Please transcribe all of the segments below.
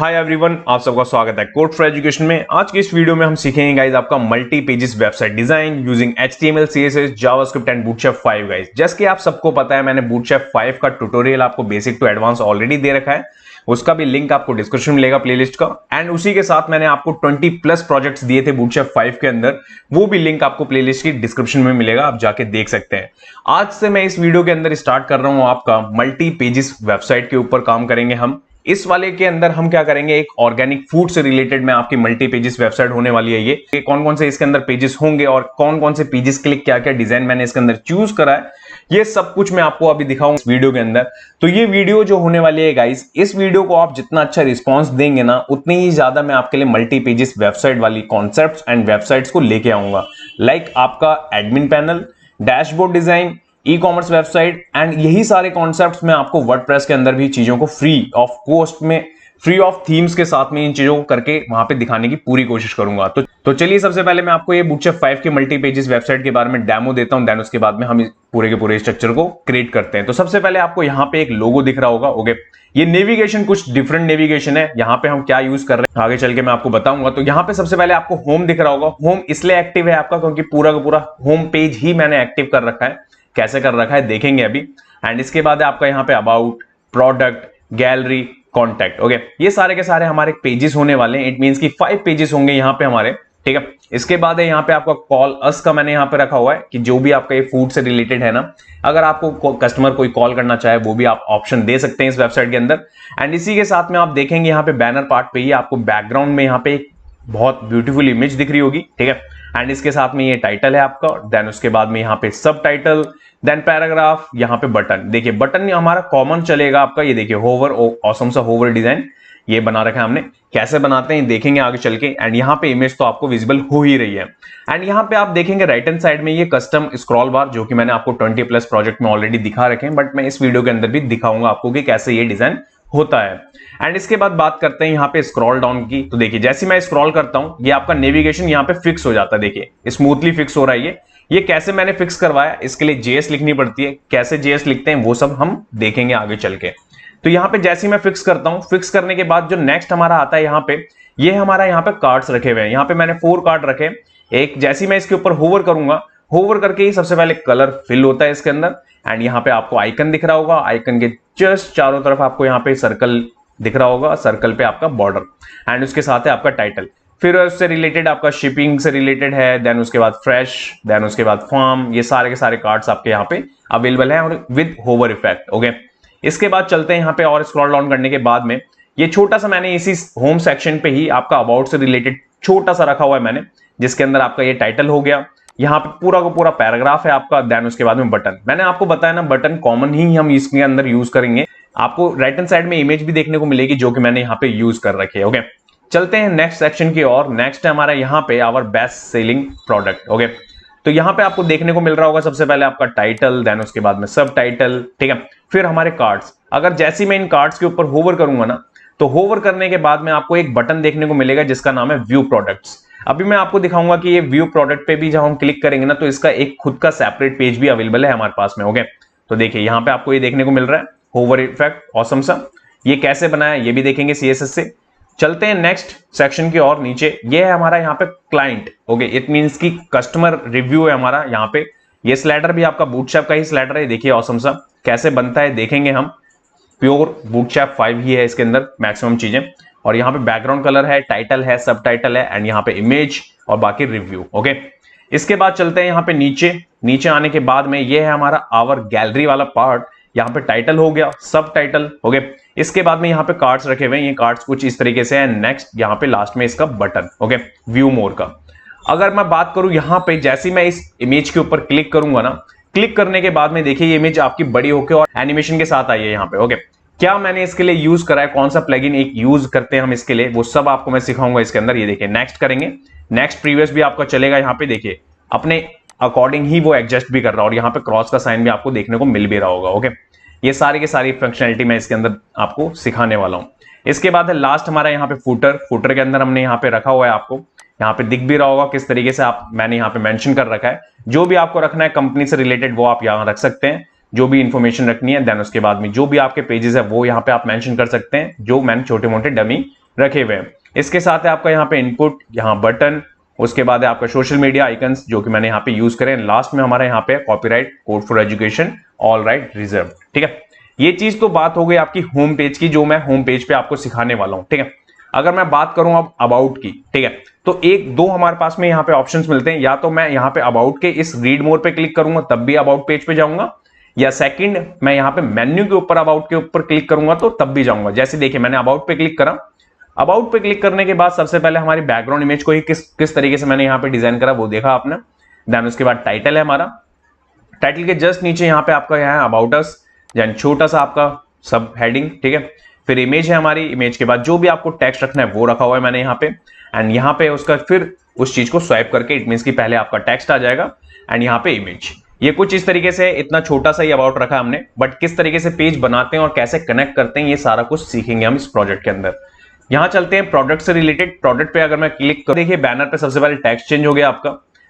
Hi everyone, आप सबका स्वागत है कोड फॉर एजुकेशन में। आज की इस वीडियो में हम सीखेंगे गाइस आपका multi pages website design using HTML, CSS, JavaScript and bootstrap 5 guys. जैसे कि आप सबको पता है, मैंने बूटस्ट्रैप 5 का ट्यूटोरियल आपको बेसिक टू एडवांस ऑलरेडी दे रखा है। उसका भी लिंक आपको डिस्क्रिप्शन में मिलेगा प्लेलिस्ट का। एंड उसी के साथ मैंने आपको 20+ प्रोजेक्ट्स दिए थे बूटस्ट्रैप 5 के अंदर, वो भी लिंक आपको प्लेलिस्ट की डिस्क्रिप्शन में मिलेगा, आप जाके देख सकते हैं। आज से मैं इस वीडियो के अंदर स्टार्ट कर रहा हूं आपका मल्टी पेजेस वेबसाइट के ऊपर काम करेंगे हम। इस वाले के अंदर हम क्या करेंगे, एक ऑर्गेनिक फूड से रिलेटेड में आपकी मल्टी पेजेस वेबसाइट होने वाली है। ये कौन कौन से इसके अंदर पेजेस होंगे और कौन कौन से पेजेस के लिए क्या क्या डिजाइन मैंने इसके अंदर चूज करा है, ये सब कुछ मैं आपको अभी दिखाऊंगा इस वीडियो के अंदर। तो ये वीडियो जो होने वाली है गाइस, इस वीडियो को आप जितना अच्छा रिस्पॉन्स देंगे ना, उतनी ही ज्यादा मैं आपके लिए मल्टी पेजेस वेबसाइट वाली कॉन्सेप्ट्स एंड वेबसाइट्स को लेके आऊंगा। लाइक आपका admin panel, dashboard design, e commerce website and यही सारे कॉन्सेप्ट्स मैं आपको वर्डप्रेस के अंदर भी चीजों को फ्री ऑफ कॉस्ट में, फ्री ऑफ थीम्स के साथ में इन चीजों को करके वहां पे दिखाने की पूरी कोशिश करूंगा। तो चलिए सबसे पहले मैं आपको ये बूटस्ट्रैप 5 के मल्टी पेजेस वेबसाइट के बारे में डेमो देता हूं, देन उसके बाद में हम पूरे के पूरे स्ट्रक्चर को क्रिएट करते हैं। तो सबसे पहले आपको यहाँ पे एक लोगो दिख रहा होगा। ओके, ये नेविगेशन कुछ डिफरेंट नेविगेशन है। यहाँ पे हम क्या यूज कर रहे हैं आगे चल के मैं आपको बताऊंगा। तो यहाँ पे सबसे पहले आपको होम दिख रहा होगा। होम इसलिए एक्टिव है आपका क्योंकि पूरा का पूरा होम पेज ही मैंने एक्टिव कर रखा है। कैसे कर रखा है देखेंगे अभी। एंड इसके बाद आपका यहाँ पे about, product, gallery, contact. Okay, ये सारे के सारे हमारे पेजेस होने वाले हैं। इट मींस कि 5 पेजेस होंगे यहाँ पे हमारे, ठीक है। इसके बाद है यहाँ पे आपका कॉल अस का मैंने यहाँ पे रखा हुआ है कि जो भी आपका ये फूड से रिलेटेड है ना, अगर आपको कस्टमर कोई कॉल करना चाहे वो भी आप ऑप्शन दे सकते हैं इस वेबसाइट के अंदर। एंड इसी के साथ में आप देखेंगे यहाँ पे बैनर पार्ट पे ही आपको बैकग्राउंड में यहाँ पे एक बहुत ब्यूटीफुल इमेज दिख रही होगी, ठीक है। एंड इसके साथ में ये टाइटल है आपका, देन उसके बाद में यहाँ पे सब टाइटल, देन पैराग्राफ, यहाँ पे बटन। देखिए बटन हमारा कॉमन चलेगा आपका, ये देखिए होवर, ऑसम सा होवर डिजाइन ये बना रखा है हमने। कैसे बनाते हैं देखेंगे आगे चल के। एंड यहाँ पे इमेज तो आपको विजिबल हो ही रही है। एंड यहाँ पे आप देखेंगे राइट हैंड साइड में ये कस्टम स्क्रॉल बार, जो कि मैंने आपको 20+ प्रोजेक्ट में ऑलरेडी दिखा रखे हैं, बट मैं इस वीडियो के अंदर भी दिखाऊंगा आपको कि कैसे ये डिजाइन होता है। एंड इसके बाद बात करते हैं यहाँ पे स्क्रॉल डाउन की। तो देखिए जैसे मैं स्क्रॉल करता हूं, ये आपका नेविगेशन यहाँ पे फिक्स हो जाता है। देखिए स्मूथली फिक्स हो रहा है ये कैसे मैंने फिक्स करवाया, इसके लिए जेएस लिखनी पड़ती है। कैसे जेएस लिखते हैं वो सब हम देखेंगे आगे चल के। तो यहाँ पे जैसे मैं फिक्स करता हूँ, फिक्स करने के बाद जो नेक्स्ट हमारा आता है यहाँ पे, ये हमारा यहाँ पे कार्ड्स रखे हुए हैं। यहाँ पे मैंने 4 कार्ड रखे। एक जैसे मैं इसके ऊपर होवर करूंगा, होवर करके ही सबसे पहले कलर फिल होता है इसके अंदर। एंड यहाँ पे आपको आइकन दिख रहा होगा, आइकन के जस्ट चारों तरफ आपको यहाँ पे सर्कल दिख रहा होगा, सर्कल पे आपका बॉर्डर। एंड उसके साथ है आपका टाइटल। फिर उससे रिलेटेड आपका शिपिंग से रिलेटेड है, देन उसके बाद फ्रेश, देन उसके बाद फार्म। ये सारे के सारे कार्ड्स आपके यहाँ पे अवेलेबल है और विद होवर इफेक्ट। ओके, इसके बाद चलते हैं यहाँ पे और स्क्रॉल डाउन करने के बाद में ये छोटा सा मैंने इसी होम सेक्शन पे ही आपका अबाउट से रिलेटेड छोटा सा रखा हुआ है मैंने, जिसके अंदर आपका ये टाइटल हो गया। यहाँ पे पूरा का पूरा पैराग्राफ है आपका। देन उसके बाद में बटन, मैंने आपको बताया ना बटन कॉमन ही हम इसके अंदर यूज करेंगे। आपको राइट हैंड साइड में इमेज भी देखने को मिलेगी जो कि मैंने यहाँ पे यूज कर रखी है। ओके, चलते हैं नेक्स्ट सेक्शन की ओर। नेक्स्ट है हमारा यहाँ पे our best selling product. Okay, तो यहाँ पे आपको देखने को मिल रहा होगा सबसे पहले आपका टाइटल, देन उसके बाद में सब टाइटल, ठीक है। फिर हमारे कार्ड्स। अगर जैसे मैं इन कार्ड्स के ऊपर होवर करूंगा ना, तो होवर करने के बाद में आपको एक बटन देखने को मिलेगा जिसका नाम है व्यू प्रोडक्ट्स। अभी मैं आपको दिखाऊंगा कि ये व्यू प्रोडक्ट पे भी जब हम क्लिक करेंगे ना, तो इसका एक खुद का सेपरेट पेज भी अवेलेबल है हमारे पास में। ओके, तो देखिए यहाँ पे आपको ये देखने को मिल रहा है होवर इफेक्ट, ऑसम सा। ये कैसे बनाया ये भी देखेंगे CSS से। चलते हैं नेक्स्ट सेक्शन की ओर। नीचे ये है हमारा यहाँ पे क्लाइंट। ओके, इट मींस की कस्टमर रिव्यू है हमारा यहाँ पे। ये स्लाइडर भी आपका बूटस्ट्रैप का ही स्लाइडर है। देखिए ऑसम सा कैसे बनता है देखेंगे हम। प्योर बूटस्ट्रैप 5 ही है इसके अंदर मैक्सिमम चीजें। और यहाँ पे बैकग्राउंड कलर है, टाइटल है, सब टाइटल है, एंड यहाँ पे इमेज और बाकी रिव्यू। ओके, इसके बाद चलते हैं यहाँ पे नीचे आने के बाद में ये है हमारा आवर गैलरी वाला पार्ट। यहाँ पे टाइटल हो गया, सब टाइटल हो गए। इसके बाद में यहाँ पे कार्ड्स रखे हुए हैं। ये कार्ड्स कुछ इस तरीके से है। नेक्स्ट यहाँ पे लास्ट में इसका बटन। ओके, व्यू मोर का। अगर मैं बात करूं यहाँ पे, जैसे मैं इस इमेज के ऊपर क्लिक करूंगा ना, क्लिक करने के बाद में देखिए ये इमेज आपकी बड़ी होकर और एनिमेशन के साथ आई है यहाँ पे। ओके, क्या मैंने इसके लिए यूज करा है, कौन सा प्लगइन एक यूज करते हैं हम इसके लिए, वो सब आपको मैं सिखाऊंगा इसके अंदर। ये देखिए नेक्स्ट करेंगे, नेक्स्ट प्रीवियस भी आपका चलेगा। यहाँ पे देखिए अपने अकॉर्डिंग ही वो एडजस्ट भी कर रहा है और यहाँ पे क्रॉस का साइन भी आपको देखने को मिल भी रहा होगा। ओके, ये सारी की सारी फंक्शनैलिटी मैं इसके अंदर आपको सिखाने वाला हूं। इसके बाद है लास्ट हमारा यहाँ पे फुटर के अंदर हमने यहाँ पे रखा हुआ है। आपको यहाँ पे दिख भी रहा होगा किस तरीके से मैंने यहाँ पे मेंशन कर रखा है। जो भी आपको रखना है कंपनी से रिलेटेड वो आप यहाँ रख सकते हैं, जो भी इंफॉर्मेशन रखनी है। देन उसके बाद में जो भी आपके पेजेस है वो यहाँ पे आप मेंशन कर सकते हैं, जो मैंने छोटे मोटे डमी रखे हुए हैं। इसके साथ है आपका यहाँ पे इनपुट, यहाँ बटन, उसके बाद है आपका सोशल मीडिया आइकन्स जो कि मैंने यहाँ पे यूज करे। लास्ट में हमारा यहाँ पे copyright, code for education, all right reserve. ठीक है, ये चीज तो बात हो गई आपकी होम पेज की, जो मैं होम पेज पे आपको सिखाने वाला हूं। ठीक है, अगर मैं बात करूं अब अबाउट की, ठीक है, तो एक दो हमारे पास में यहाँ पे ऑप्शंस मिलते हैं। या तो मैं यहाँ पे अबाउट के इस रीड मोर पे क्लिक करूंगा तब भी अबाउट पेज पे जाऊंगा, या सेकंड मैं यहाँ पे मेन्यू के ऊपर अबाउट के ऊपर क्लिक करूंगा तो तब भी जाऊंगा। जैसे देखिए मैंने अबाउट पे क्लिक करा, अबाउट पे क्लिक करने के बाद सबसे पहले हमारी बैकग्राउंड इमेज को ही किस तरीके से मैंने यहाँ पे डिजाइन करा वो देखा आपने। देन उसके बाद टाइटल है हमारा, टाइटल के जस्ट नीचे यहाँ पे आपका यहाँ अबाउट अस, यानी छोटा सा आपका सब हेडिंग। ठीक है, फिर इमेज है हमारी, इमेज के बाद जो भी आपको टेक्स्ट रखना है वो रखा हुआ है मैंने यहाँ पे। एंड यहाँ पे उसका फिर उस चीज को स्वाइप करके इट मींस कि पहले आपका टेक्स्ट आ जाएगा एंड यहाँ पे इमेज। ये कुछ इस तरीके से, इतना छोटा सा ही अबाउट रखा हमने, बट किस तरीके से पेज बनाते हैं और कैसे कनेक्ट करते हैं ये सारा कुछ सीखेंगे हम इस प्रोजेक्ट के अंदर। यहाँ चलते हैं प्रोडक्ट से रिलेटेड। प्रोडक्ट पे अगर मैं क्लिक कर, देखिए बैनर पे सबसे पहले टेक्स्ट चेंज हो गया आपका।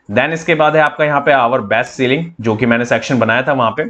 देन इसके बाद है आपका यहाँ पे आवर बेस्ट सेलिंग, जो कि मैंने सेक्शन बनाया था वहां पे।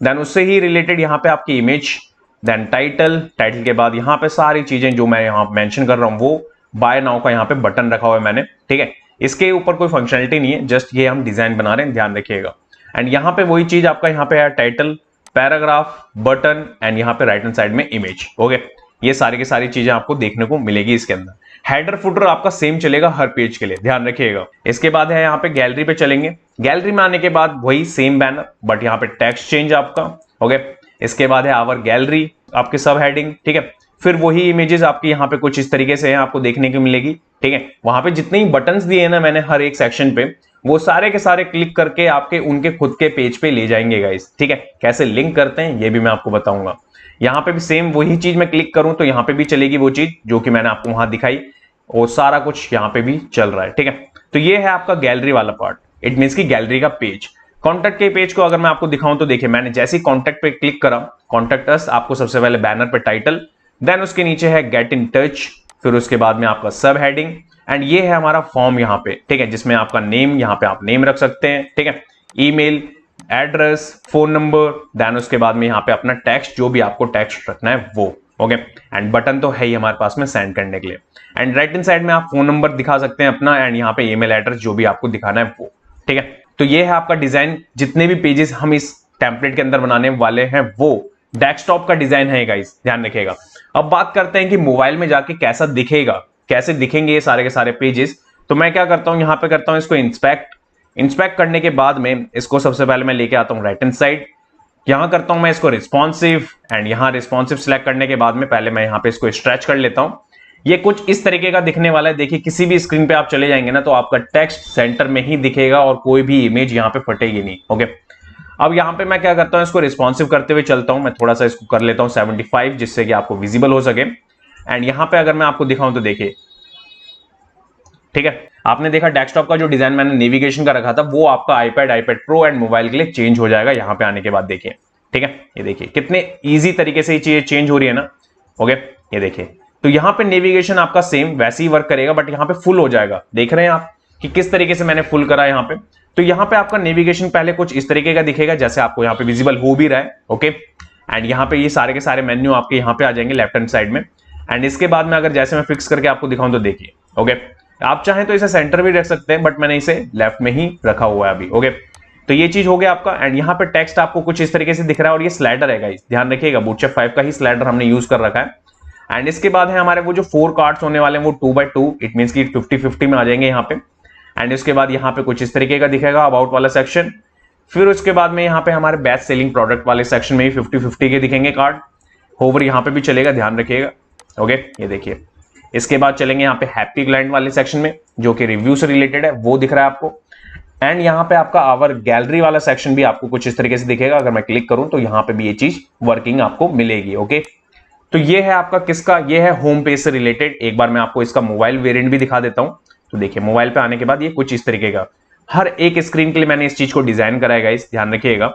देन उससे ही रिलेटेड यहाँ पे आपकी इमेज, देन टाइटल, टाइटल के बाद यहाँ पे सारी चीजें जो मैं यहाँ मेंशन कर रहा हूँ वो बाय नाउ का यहाँ पे बटन रखा हुआ है मैंने। ठीक है, इसके ऊपर कोई फंक्शनलिटी नहीं है, जस्ट ये हम डिजाइन बना रहे हैं, ध्यान रखिएगा। एंड यहाँ पे वही चीज आपका यहाँ पे है टाइटल, पैराग्राफ, बटन एंड यहाँ पे राइट हैंड साइड में इमेज। ओके, ये सारी की सारी चीजें आपको देखने को मिलेगी इसके अंदर। हेडर फुटर आपका सेम चलेगा हर पेज के लिए, ध्यान रखिएगा। इसके बाद है यहाँ पे गैलरी पे चलेंगे। गैलरी में आने के बाद वही सेम बैनर, बट यहाँ पे टेक्स्ट चेंज आपका। ओके, इसके बाद है आवर गैलरी, आपके सब हेडिंग। ठीक है, फिर वही इमेजेस आपकी यहाँ पे कुछ इस तरीके से है आपको देखने को मिलेगी। ठीक है, वहां पे जितने ही बटन्स दिए हैं ना मैंने हर एक सेक्शन पे, वो सारे के सारे क्लिक करके आपके उनके खुद के पेज पे ले जाएंगे गाइस। ठीक है, कैसे लिंक करते हैं ये भी मैं आपको बताऊंगा। यहाँ पे भी सेम वही चीज मैं क्लिक करूं तो यहाँ पे भी चलेगी वो चीज जो कि मैंने आपको वहां दिखाई, और सारा कुछ यहाँ पे भी चल रहा है। ठीक है, तो ये है आपका गैलरी वाला पार्ट, इट मींस की गैलरी का पेज। कॉन्टैक्ट के पेज को अगर मैं आपको दिखाऊं तो देखिए मैंने जैसे ही कॉन्टैक्ट पे क्लिक करा, कॉन्टैक्ट अस, आपको सबसे पहले बैनर पे टाइटल, देन उसके नीचे है गेट इन टच, फिर उसके बाद में आपका सब हेडिंग, एंड ये है हमारा फॉर्म यहाँ पे। ठीक है, जिसमें आपका नेम, यहाँ पे आप नेम रख सकते हैं। ठीक है, email, address, phone number, then उसके बाद में यहाँ पे अपना टेक्स्ट, जो भी आपको टेक्स्ट रखना है वो। ओके, एंड बटन तो है ही हमारे पास में सेंड करने के लिए। एंड राइट हैंड साइड में आप फोन नंबर दिखा सकते हैं अपना, एंड यहाँ पे ईमेल एड्रेस जो भी आपको दिखाना है वो। ठीक है, तो ये है आपका डिजाइन। जितने भी पेजेस हम इस टेम्पलेट के अंदर बनाने वाले हैं वो डेस्कटॉप का डिजाइन है गाइस, ध्यान रखिएगा। अब बात करते हैं कि मोबाइल में जाके कैसा दिखेगा, कैसे दिखेंगे ये सारे के सारे पेजेस। तो मैं क्या करता हूं, यहाँ पे करता हूं इसको इंस्पेक्ट करने के बाद में इसको सबसे पहले मैं लेके आता हूं राइट हैंड साइड। यहां करता हूं मैं इसको रिस्पॉन्सिव, एंड यहां रिस्पॉन्सिव सिलेक्ट करने के बाद में पहले मैं यहां पे इसको स्ट्रेच कर लेता हूं। ये कुछ इस तरीके का दिखने वाला है। देखिए किसी भी स्क्रीन पे आप चले जाएंगे ना तो आपका टेक्स्ट सेंटर में ही दिखेगा और कोई भी इमेज यहाँ पे फटेगी नहीं। ओके, अब यहाँ पे मैं क्या करता हूँ, इसको रिस्पॉन्सिव करते हुए चलता हूँ। मैं थोड़ा सा इसको कर लेता हूँ 75, जिससे कि आपको विजिबल हो सके। एंड यहाँ पे अगर मैं आपको दिखाऊं तो देखिए, ठीक है, आपने देखा डेस्कटॉप का जो डिजाइन मैंने नेविगेशन का रखा था वो आपका आईपैड प्रो एंड मोबाइल के लिए चेंज हो जाएगा यहाँ पे आने के बाद। देखिए, ठीक है, ये देखिए कितने इजी तरीके से ये चीजें चेंज हो रही है ना। ओके, ये देखिए, तो यहाँ पे नेविगेशन आपका सेम वैसे ही वर्क करेगा, बट यहाँ पे फुल हो जाएगा। देख रहे हैं आप कि किस तरीके से मैंने फुल करा यहाँ पे। तो यहाँ पे आपका नेविगेशन पहले कुछ इस तरीके का दिखेगा जैसे आपको यहाँ पे विजिबल हो भी रहा है। ओके, एंड यहाँ पे ये सारे के सारे मेन्यू आपके यहाँ पे आ जाएंगे लेफ्ट हैंड साइड में। एंड इसके बाद में अगर जैसे मैं फिक्स करके आपको दिखाऊं तो देखिए, ओके, आप चाहें तो इसे सेंटर भी रख सकते हैं, बट मैंने इसे लेफ्ट में ही रखा हुआ है अभी। ओके, तो ये चीज हो गया आपका। एंड यहाँ पे टेक्स्ट आपको कुछ इस तरीके से दिख रहा है, और ये स्लाइडर है गाइस, ध्यान रखिएगा, बूटस्ट्रैप 5 का ही स्लाइडर हमने यूज कर रखा है। एंड इसके बाद है हमारे वो जो 4 कार्ड्स होने वाले हैं वो 2x2, इट मींस कि 50-50 में आ जाएंगे यहाँ पे। एंड इसके बाद यहाँ पे कुछ इस तरीके का दिखेगा अबाउट वाला सेक्शन। फिर उसके बाद में यहाँ पे हमारे बेस्ट सेलिंग प्रोडक्ट वाले सेक्शन में ही 50-50 के दिखेंगे कार्ड। होवर यहाँ पे भी चलेगा, ध्यान रखिएगा। ओके, ये देखिए, इसके बाद चलेंगे यहाँ पे हैप्पी क्लाइंट वाले सेक्शन में जो कि रिव्यू से रिलेटेड है, वो दिख रहा है आपको। एंड यहाँ पे आपका आवर गैलरी वाला सेक्शन भी आपको कुछ इस तरीके से दिखेगा। अगर मैं क्लिक करूं तो यहाँ पे भी ये चीज वर्किंग आपको मिलेगी। ओके, तो ये है आपका किसका, ये है होम पेज से रिलेटेड। एक बार मैं आपको इसका मोबाइल वेरिएंट भी दिखा देता हूं। तो देखिए, मोबाइल पे आने के बाद ये कुछ इस तरीके का, हर एक स्क्रीन के लिए मैंने इस चीज को डिजाइन कराया गाइस, ध्यान रखिएगा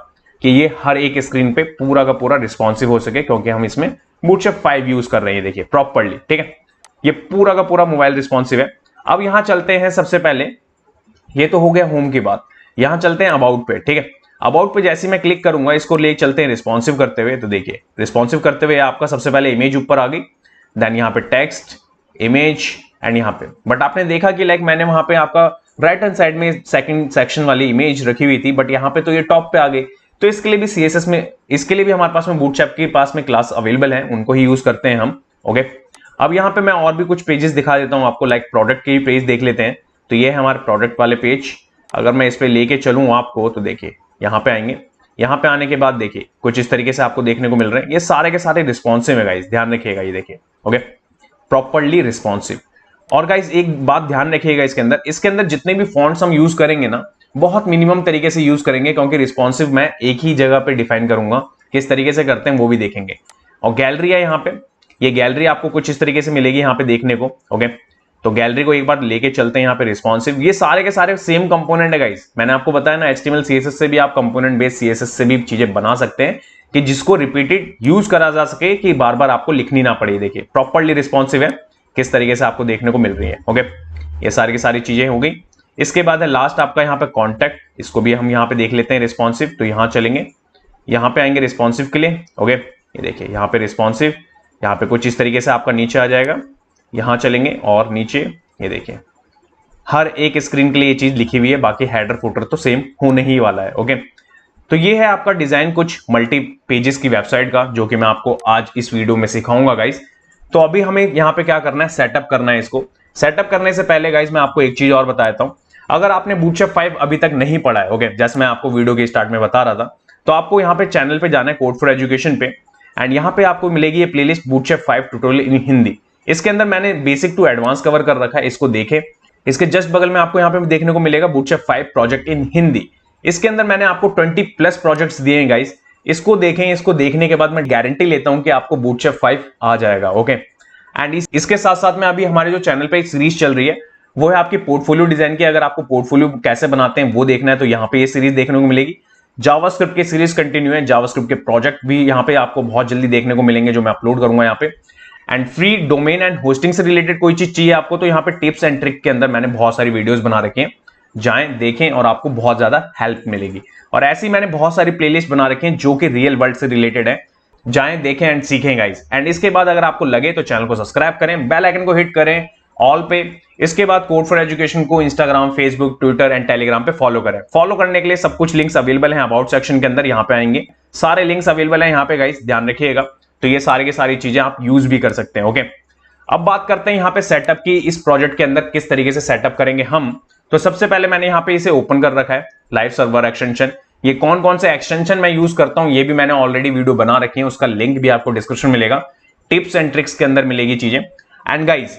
कि ये हर एक स्क्रीन पे पूरा का पूरा रिस्पॉन्सिव हो सके, क्योंकि हम इसमें बूटस्ट्रैप 5 यूज कर रहे हैं। देखिए प्रॉपर्ली, ठीक है, ये पूरा का पूरा मोबाइल रिस्पॉन्सिव है। अब यहां चलते हैं, सबसे पहले ये तो हो गया होम की बात, यहां चलते हैं अबाउट पे। ठीक है, अबाउट पे जैसे मैं क्लिक करूंगा, इसको ले चलते हैं रिस्पॉन्सिव करते हुए। तो देखिए रिस्पॉन्सिव करते हुए आपका सबसे पहले इमेज ऊपर आ गई, देन यहाँ पे टेक्स्ट, इमेज एंड यहाँ पे, बट आपने देखा कि लाइक मैंने वहां पे आपका राइट हैंड साइड में सेकंड सेक्शन वाली इमेज रखी हुई थी, बट यहाँ पे तो ये टॉप पे आ गई। तो इसके लिए भी CSS में, इसके लिए भी हमारे पास में बूटस्ट्रैप के पास में क्लास अवेलेबल है, उनको ही यूज करते हैं हम। ओके, अब यहाँ पे मैं और भी कुछ पेजेस दिखा देता हूँ आपको, लाइक प्रोडक्ट के पेज देख लेते हैं। तो ये है हमारे प्रोडक्ट वाले पेज। अगर मैं इस पे लेके चलूँ आपको तो देखिए यहाँ पे आएंगे, यहाँ पे आने के बाद देखिए कुछ इस तरीके से आपको देखने को मिल रहे हैं। ये सारे के सारे रिस्पॉन्सिव है गाइस, ध्यान रखिएगा, ये देखिए ओके, प्रॉपर्ली रिस्पॉन्सिव। और गाइस एक बात ध्यान रखिएगा, इसके अंदर जितने भी फॉन्ट्स हम यूज करेंगे ना, बहुत मिनिमम तरीके से यूज करेंगे, क्योंकि रिस्पॉन्सिव मैं एक ही जगह पे डिफाइन करूंगा, किस तरीके से करते हैं वो भी देखेंगे। और गैलरी है यहाँ पे, ये गैलरी आपको कुछ इस तरीके से मिलेगी यहाँ पे देखने को। ओके, तो गैलरी को एक बार लेके चलते हैं यहाँ पे रिस्पॉन्सिव। ये सारे के सारे सेम कंपोनेंट है गाइस, मैंने आपको बताया ना HTML CSS से भी आप कंपोनेंट बेस्ड CSS से भी चीजें बना सकते हैं कि जिसको रिपीटेड यूज करा जा सके, कि बार बार आपको लिखनी ना पड़े। देखिए प्रॉपर्ली रिस्पॉन्सिव है, किस तरीके से आपको देखने को मिल रही है। ओके, ये सारी की सारी चीजें हो गई। इसके बाद है लास्ट आपका यहाँ पे कॉन्टैक्ट, इसको भी हम यहाँ पे देख लेते हैं रिस्पॉन्सिव। तो यहाँ चलेंगे, यहाँ पे आएंगे रिस्पॉन्सिव के लिए। ओके, ये देखिए यहाँ पे रिस्पॉन्सिव, यहाँ पे कुछ इस तरीके से आपका नीचे आ जाएगा। यहाँ चलेंगे और नीचे ये देखिए हर एक स्क्रीन के लिए ये चीज लिखी हुई है, बाकी हेडर फुटर तो सेम होने ही वाला है। ओके, तो ये है आपका डिजाइन कुछ मल्टी पेजेस की वेबसाइट का, जो कि मैं आपको आज इस वीडियो में सिखाऊंगा गाइस। तो अभी हमें यहाँ पे क्या करना है, सेटअप करना है। इसको सेटअप करने से पहले गाइस मैं आपको एक चीज और बता देता हूँ। अगर आपने बूटस्ट्रैप 5 अभी तक नहीं पढ़ा है, ओके, जैसे मैं आपको वीडियो के स्टार्ट में बता रहा था, तो आपको यहाँ पे चैनल पे जाना है कोड फॉर एजुकेशन पे, एंड यहाँ पे आपको मिलेगी ये प्लेलिस्ट बूटस्ट्रैप 5 ट्यूटोरियल इन हिंदी। इसके अंदर मैंने बेसिक टू एडवांस कवर कर रखा है, इसको देखें। इसके जस्ट बगल में आपको यहाँ पे देखने को मिलेगा बूटस्ट्रैप 5 प्रोजेक्ट इन हिंदी। इसके अंदर मैंने आपको 20+ प्रोजेक्ट्स दिए हैं गाइस, इसको देखें। इसको देखने के बाद मैं गारंटी लेता हूं कि आपको बूटस्ट्रैप 5 आ जाएगा। ओके, एंड इसके साथ साथ में अभी हमारे जो चैनल पे एक सीरीज चल रही है, वो है आपकी पोर्टफोलियो डिजाइन की। अगर आपको पोर्टफोलियो कैसे बनाते हैं वो देखना है, तो यहाँ पे ये सीरीज देखने को मिलेगी। जावास्क्रिप्ट की सीरीज कंटिन्यू है, जावास्क्रिप्ट के प्रोजेक्ट भी यहाँ पे आपको बहुत जल्दी देखने को मिलेंगे, जो मैं अपलोड करूंगा यहाँ पे। And free domain and hosting से रिलेटेड कोई चीज चाहिए आपको, तो यहाँ पे टिप्स एंड ट्रिक के अंदर मैंने बहुत सारी वीडियोस बना रखी हैं, जाएं देखें और आपको बहुत ज्यादा हेल्प मिलेगी। और ऐसी मैंने बहुत सारी प्लेलिस्ट बना रखी हैं जो कि रियल वर्ल्ड से रिलेटेड है, जाएं देखें एंड सीखें गाइस। एंड इसके बाद अगर आपको लगे तो चैनल को सब्सक्राइब करें, बेल आइकन को हिट करें ऑल पे। इसके बाद कोड फॉर एजुकेशन को Instagram, Facebook, Twitter and Telegram पे फॉलो करें। फॉलो करने के लिए सब कुछ लिंक्स अवेलेबल हैं अबाउट सेक्शन के अंदर, यहाँ पे आएंगे सारे लिंक्स अवेलेबल हैं यहाँ पे गाइस, ध्यान रखिएगा। तो ये सारी की सारी चीजें आप यूज भी कर सकते हैं। ओके, अब बात करते हैं यहाँ पे सेटअप की। इस प्रोजेक्ट के अंदर किस तरीके से सेटअप करेंगे हम, तो सबसे पहले मैंने यहाँ पे इसे ओपन कर रखा है, लाइव सर्वर एक्सटेंशन। ये कौन कौन से एक्सटेंशन मैं यूज करता हूँ ये भी मैंने ऑलरेडी वीडियो बना रखी है, उसका लिंक भी आपको डिस्क्रिप्शन में मिलेगा, टिप्स एंड ट्रिक्स के अंदर मिलेगी चीजें। एंड गाइस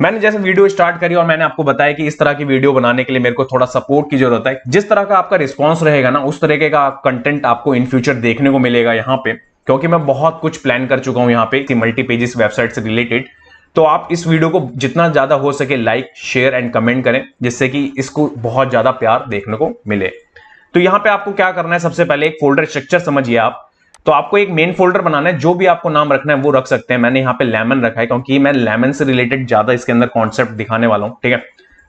मैंने जैसे वीडियो स्टार्ट करी और मैंने आपको बताया कि इस तरह की वीडियो बनाने के लिए मेरे को थोड़ा सपोर्ट की जरूरत है। जिस तरह का आपका रिस्पॉन्स रहेगा ना, उस तरीके का कंटेंट आपको इन फ्यूचर देखने को मिलेगा यहाँ पे, क्योंकि मैं बहुत कुछ प्लान कर चुका हूँ यहाँ पे मल्टी पेजेस वेबसाइट से रिलेटेड। तो आप इस वीडियो को जितना ज्यादा हो सके लाइक, शेयर एंड कमेंट करें, जिससे कि इसको बहुत ज्यादा प्यार देखने को मिले। तो यहाँ पे आपको क्या करना है, सबसे पहले एक फोल्डर स्ट्रक्चर समझिए आप। तो आपको एक मेन फोल्डर बनाना है, जो भी आपको नाम रखना है वो रख सकते हैं। मैंने यहाँ पे लेमन रखा है, क्योंकि मैं लेमन से रिलेटेड ज्यादा इसके अंदर कॉन्सेप्ट दिखाने वाला हूँ, ठीक है।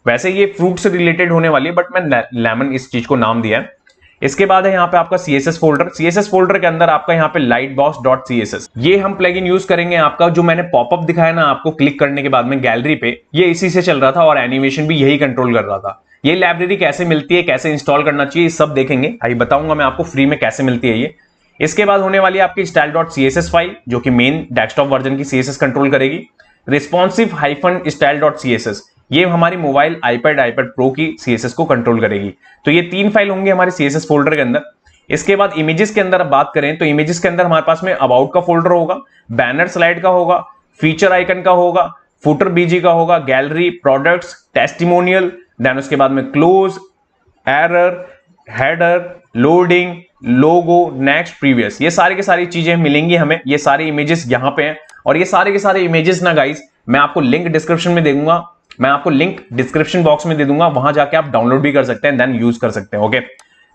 वैसे ये फ्रूट से रिलेटेड होने वाली है, बट मैं लेमन इस चीज को नाम दिया है। इसके बाद है यहाँ पे आपका CSS फोल्डर। CSS फोल्डर के अंदर आपका यहाँ पे lightbox.css, ये हम प्लगइन यूज करेंगे। आपका जो मैंने पॉपअप दिखाया ना आपको क्लिक करने के बाद में गैलरी पे, ये इसी से चल रहा था और एनिमेशन भी यही कंट्रोल कर रहा था। ये लाइब्रेरी कैसे मिलती है, कैसे इंस्टॉल करना चाहिए, सब देखेंगे, अभी बताऊंगा मैं आपको फ्री में कैसे मिलती है ये। इसके बाद होने वाली आपकी style.css फाइल, जो कि मेन डेस्कटॉप वर्जन की CSS कंट्रोल करेगी। responsive-style.css, ये हमारी मोबाइल, iPad प्रो की CSS को कंट्रोल करेगी। तो ये 3 फाइल होंगे हमारे CSS फोल्डर के अंदर। इसके बाद इमेजेस के अंदर बात करें तो इमेजेस के अंदर हमारे पास में अबाउट का फोल्डर होगा, बैनर स्लाइड का होगा, फीचर आइकन का होगा, फुटर बीजी का होगा, गैलरी, प्रोडक्ट्स, टेस्टिमोनियल, देन उसके बाद में क्लोज, एरर, हेडर, लोडिंग, लोगो, नेक्स्ट, प्रीवियस, ये सारी की सारी चीजें मिलेंगी हमें। ये सारे इमेजेस यहाँ पे हैं, और ये सारे के सारे इमेजेस ना गाइस मैं आपको लिंक डिस्क्रिप्शन में दे दूंगा, मैं आपको लिंक डिस्क्रिप्शन बॉक्स में दे दूंगा, वहां जाके आप डाउनलोड भी कर सकते हैं, देन यूज कर सकते हैं। ओके,